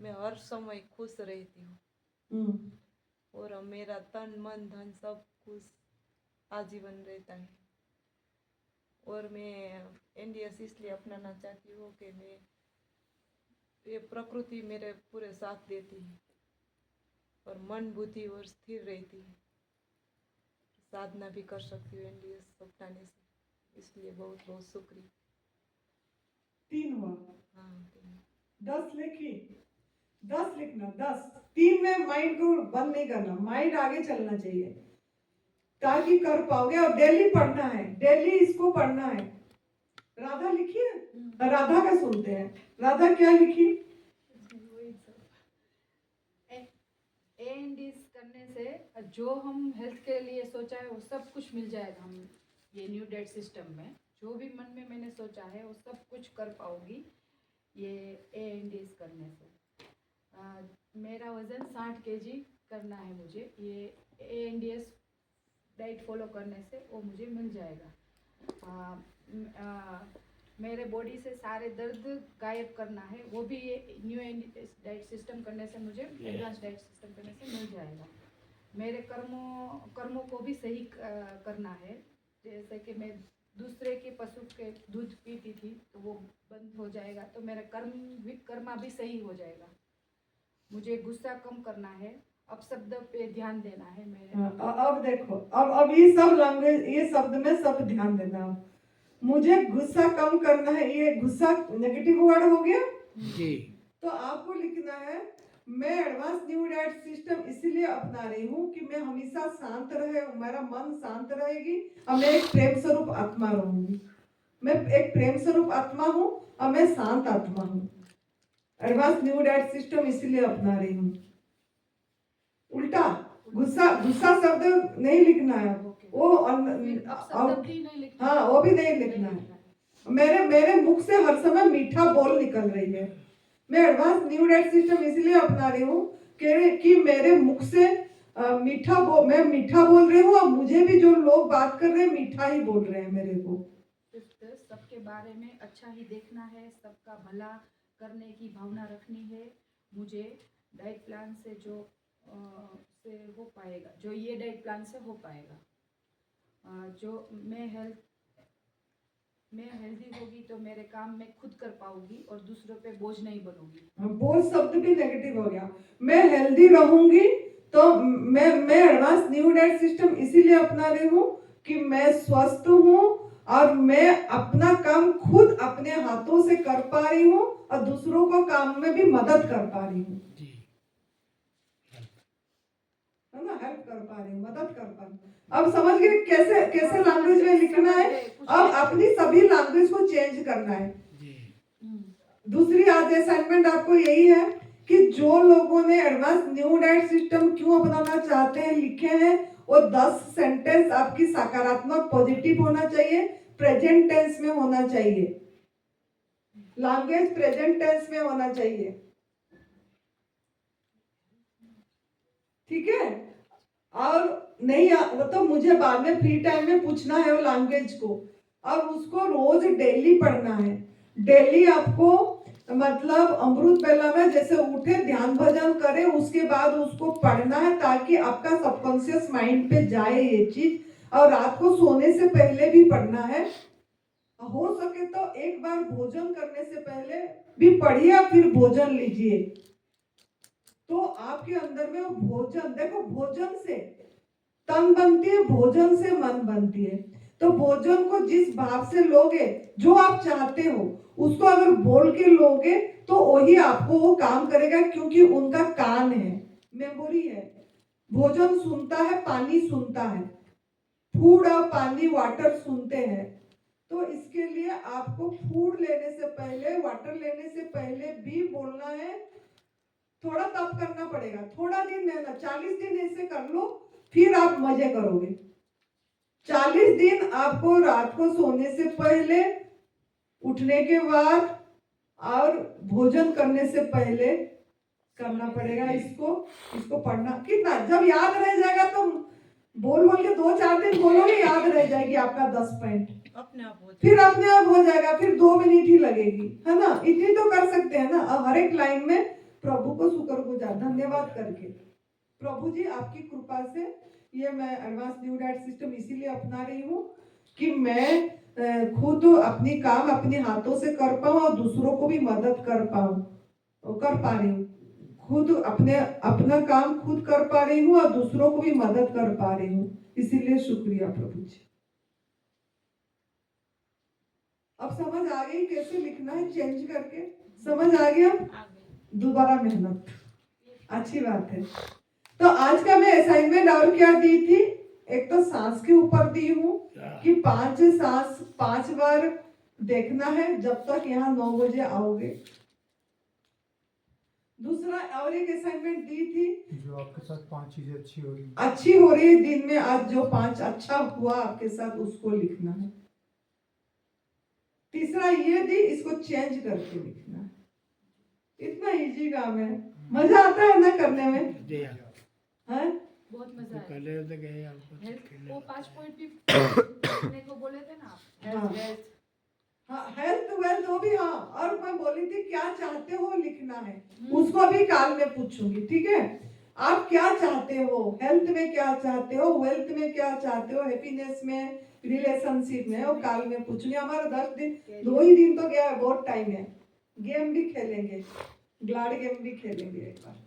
H: मैं हर समय खुश रहती हूँ, और मेरा तन मन धन सब कुछ आजीवन रहता है। और मैं एनडीएस इसलिए अपनाना चाहती हूँ कि मैं ये प्रकृति मेरे पूरे साथ देती है, और मन बुद्धि और स्थिर रहती है, साधना भी कर सकती हूँ एनडीएस अपनाने से। इसलिए बहुत बहुत शुक्रिया।
A: 3 हुआ।
H: हाँ
A: 10 लिखी, 10 लिखना, 10 3 में माइंड को बंद नहीं करना, माइंड आगे चलना चाहिए ताकि कर पाओगे। और डेली पढ़ना है, डेली इसको पढ़ना है। राधा लिखी है, राधा का सुनते हैं। राधा क्या लिखी?
C: एनडीएस करने से जो हम हेल्थ के लिए सोचा है वो सब कुछ मिल जाएगा। हम ये न्यू डाइट सिस्टम में जो भी मन में मैंने सोचा है वो सब कुछ कर पाऊंगी ये एनडीएस करने से। मेरा वज़न 60 kg करना है मुझे, ये एनडीएस डाइट फॉलो करने से वो मुझे मिल जाएगा। मेरे बॉडी से सारे दर्द गायब करना है, वो भी ये न्यू डाइट सिस्टम करने से मुझे, एडवांस डाइट सिस्टम करने से मिल जाएगा। मेरे कर्मों को भी सही करना है, जैसे कि मैं दूसरे के पशु के दूध पीती थी तो वो बंद हो जाएगा, तो मेरा कर्मा भी सही हो जाएगा। मुझे गुस्सा कम करना है, अपशब्द पे ध्यान देना है मेरे।
A: अब देखो, अब ये सब लैंग्वेज, ये शब्द में सब ध्यान देना। मुझे गुस्सा कम करना है, ये गुस्सा नेगेटिव वर्ड हो गया
B: जी।
A: तो आपको लिखना है मैं एडवांस न्यू डाइट सिस्टम इसीलिए अपना रही हूँ कि मैं हमेशा शांत रहे, मेरा मन शांत रहेगी और मैं एक प्रेम स्वरूप आत्मा रहूंगी। मैं एक प्रेम स्वरूप आत्मा हूँ और मैं शांत आत्मा हूँ। एडवांस न्यू डाइट सिस्टम इसीलिए अपना रही हूँ। उल्टा गुस्सा गुस्सा शब्द नहीं लिखना है, वो
C: फिर अपशब्द भी नहीं लिखना
A: हाँ वो भी नहीं लिखना है। मेरे मुख से हर समय मीठा बोल निकल रही है। मैं एडवांस न्यू डाइट सिस्टम इसलिए अपना रही हूँ कि मेरे मुख से मैं मीठा बोल रही हूँ और मुझे भी जो लोग बात कर रहे हैं मीठा ही बोल रहे हैं मेरे को।
C: सबके बारे में अच्छा ही देखना है, सबका भला करने की भावना रखनी है। मुझे डाइट प्लान से से हो पाएगा, जो ये डाइट प्लान से हो पाएगा। जो मैं हेल्दी होगी तो मेरे काम मैं खुद कर पाऊंगी और दूसरों पे बोझ नहीं बनूंगी।
A: बोझ शब्द भी नेगेटिव हो गया। मैं हेल्दी रहूंगी तो मैं एडवांस न्यू डाइट सिस्टम इसीलिए अपना रही हूँ कि मैं स्वस्थ हूँ और मैं अपना काम खुद अपने हाथों से कर पा रही हूँ और दूसरों को काम में भी मदद कर पा रही हूँ, है ना, हेल्प कर पा रही हूँ, मदद कर पा रही हूँ। अब समझ गए कैसे कैसे लैंग्वेज में लिखना है। अब अपनी सभी लैंग्वेज को चेंज करना है। दूसरी आज असाइनमेंट आपको यही है कि जो लोगों ने एडवांस न्यू डाइट सिस्टम क्यों अपनाना चाहते हैं लिखे हैं, वो 10 सेंटेंस आपकी सकारात्मक पॉजिटिव होना चाहिए, प्रेजेंट टेंस में होना चाहिए, लैंग्वेज प्रेजेंट टेंस में होना चाहिए। ठीक है, और नहीं वो तो मुझे बाद में फ्री टाइम में पूछना है वो लैंग्वेज को, और उसको रोज डेली पढ़ना है। डेली आपको मतलब अमृत बेला में जैसे उठे ध्यान भजन करे उसके बाद उसको पढ़ना है ताकि आपका सबकॉन्शियस माइंड पे जाए ये चीज, और रात को सोने से पहले भी पढ़ना है। हो सके तो एक बार भोजन करने से पहले भी पढ़िए, फिर भोजन लीजिए तो आपके अंदर में वो भोजन, देखो भोजन से तन बनती है, भोजन से मन बनती है। तो भोजन को जिस भाव से लोगे, जो आप चाहते हो उसको अगर बोल के लोगे तो वही आपको वो काम करेगा, क्योंकि उनका कान है, मेमोरी है। भोजन सुनता है, पानी सुनता है, फूड और पानी वाटर सुनते हैं। तो इसके लिए आपको फूड लेने से पहले, वाटर लेने से पहले भी बोलना है। थोड़ा तप करना पड़ेगा, थोड़ा दिन मेहनत, 40 दिन ऐसे कर लो, फिर आप मजे करोगे। 40 दिन आपको रात को सोने से पहले, उठने के बाद और भोजन करने से पहले करना पड़ेगा। इसको पढ़ना कितना, जब याद रह जाएगा तो बोल के 2-4 दिन बोलोगे, याद रह जाएगी आपका 10 पॉइंट,
H: अपने आप हो
A: फिर अपने आप हो जाएगा, फिर 2 मिनट ही लगेगी, है ना। इतनी तो कर सकते हैं ना। अब हर एक लाइन में प्रभु को शुक्रगुजार धन्यवाद करके, प्रभु जी आपकी कृपा से ये मैं एडवांस न्यू डाइट सिस्टम इसीलिए अपना रही हूँ कि मैं खुद अपनी काम अपने हाथों से कर पाऊँ और दूसरों को भी मदद कर पा रही हूँ। खुद अपना काम खुद कर पा रही हूँ और दूसरों को भी मदद कर पा रही हूँ, इसीलिए शुक्रिया प्रभु जी। अब समझ आ गई कैसे लिखना है, चेंज करके समझ आ गया। दोबारा मेहनत, अच्छी बात है। तो आज का मैं असाइनमेंट और क्या दी थी, एक तो सांस के ऊपर दी हूँ कि 5 सांस 5 बार देखना है जब तक यहाँ 9 बजे आओगे। दूसरा और एक असाइनमेंट दी थी,
D: जो आपके साथ 5 चीजें अच्छी हो
A: रही है दिन में, आज जो 5 अच्छा हुआ आपके साथ उसको लिखना है। तीसरा ये दी, इसको चेंज करके लिखना है। इतना इजी काम है, मजा आता है ना करने में, है
C: बहुत मजा आया।
B: कल तो गए
C: हेल्थ वो 5 पॉइंट भी लिखने को बोले थे ना आप,
A: हेल्थ वेल्थ वो भी। हाँ, और मैं बोली थी क्या चाहते हो लिखना है, उसको भी काल में पूछूंगी। ठीक है, आप क्या चाहते हो, हेल्थ में क्या चाहते हो, वेल्थ में क्या चाहते हो, हैप्पीनेस में, रिलेशनशिप में, वो काल में पूछूंगी। हमारा 10 दिन 2 ही दिन तो गया है, बहुत टाइम है। गेम भी खेलेंगे, ग्लाड गेम भी खेलेंगे एक बार।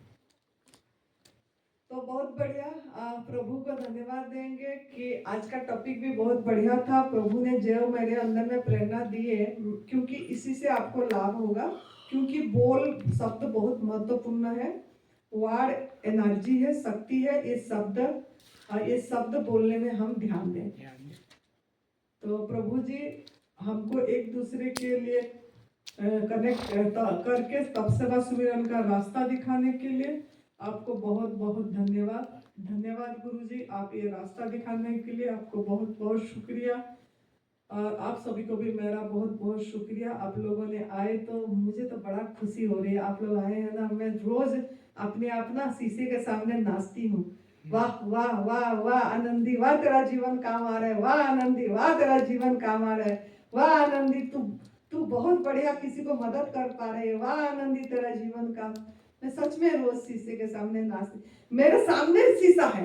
A: तो बहुत बढ़िया, प्रभु को धन्यवाद देंगे कि आज का टॉपिक भी बहुत बढ़िया था। प्रभु ने जो मेरे अंदर में प्रेरणा दी है, क्योंकि इसी से आपको लाभ होगा, क्योंकि बोल शब्द बहुत महत्वपूर्ण है। वार्ड एनर्जी है, शक्ति है। ये शब्द बोलने में हम ध्यान दें। तो प्रभु जी हमको एक दूसरे के लिए कनेक्ट करके तब सेवा सुमिरन का रास्ता दिखाने के लिए आपको बहुत बहुत धन्यवाद। धन्यवाद गुरु जी, आप ये रास्ता दिखाने के लिए आपको बहुत बहुत शुक्रिया। और आप सभी को भी मेरा बहुत बहुत शुक्रिया। आप लोगों ने आए तो मुझे तो बड़ा खुशी हो रही है। आप लोग आए हैं ना, मैं रोज अपने आप ना शीशे के सामने नाचती हूँ। वाह वाह वाह वाह आनंदी, वाह तेरा जीवन काम आ रहा है, वाह आनंदी, वाह तेरा जीवन काम आ रहा है, वाह आनंदी तू बहुत बढ़िया किसी को मदद कर पा रही है, वाह आनंदी तेरा जीवन काम। मैं सच में रोज शीशे के सामने नाचती। मेरे सामने शीशा है,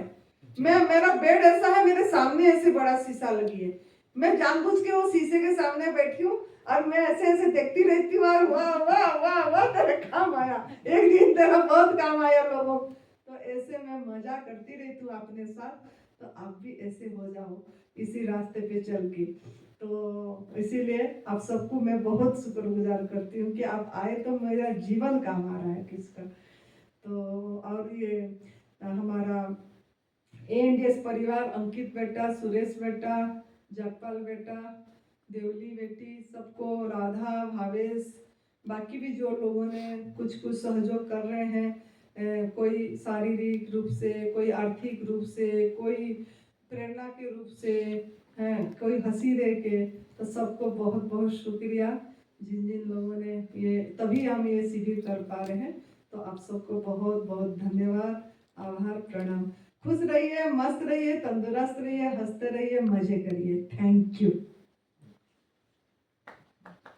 A: मेरा बेड ऐसा है, मेरे सामने ऐसे बड़ा शीशा लगी है। मैं जानबूझ के वो शीशे के सामने बैठी हूँ और मैं ऐसे ऐसे देखती रहती हूँ और वाह वाह वाह वाह तेरा काम आया, एक दिन तेरा बहुत काम आया लोगों। तो ऐसे मैं मजा करती रहती हूँ अपने साथ। तो आप भी ऐसे हो जाओ इसी रास्ते पे चल के। तो इसीलिए आप सबको मैं बहुत शुक्रगुजार करती हूँ कि आप आए तो मेरा जीवन काम आ रहा है किसका। तो और ये हमारा ANDS परिवार, अंकित बेटा, सुरेश बेटा, जगपाल बेटा, देवली बेटी, सबको, राधा, भावेश, बाकी भी जो लोगों ने कुछ कुछ सहयोग कर रहे हैं, कोई शारीरिक रूप से, कोई आर्थिक रूप से, कोई प्रेरणा के रूप से, कोई हंसी दे के, तो सबको बहुत बहुत शुक्रिया। जिन जिन लोगों ने ये, तभी हम ये शिविर कर पा रहे हैं। तो आप सबको बहुत बहुत धन्यवाद, आभार, प्रणाम। खुश रहिए, मस्त रहिए, तंदुरुस्त रहिए, हंसते रहिए, मजे करिए। Thank you.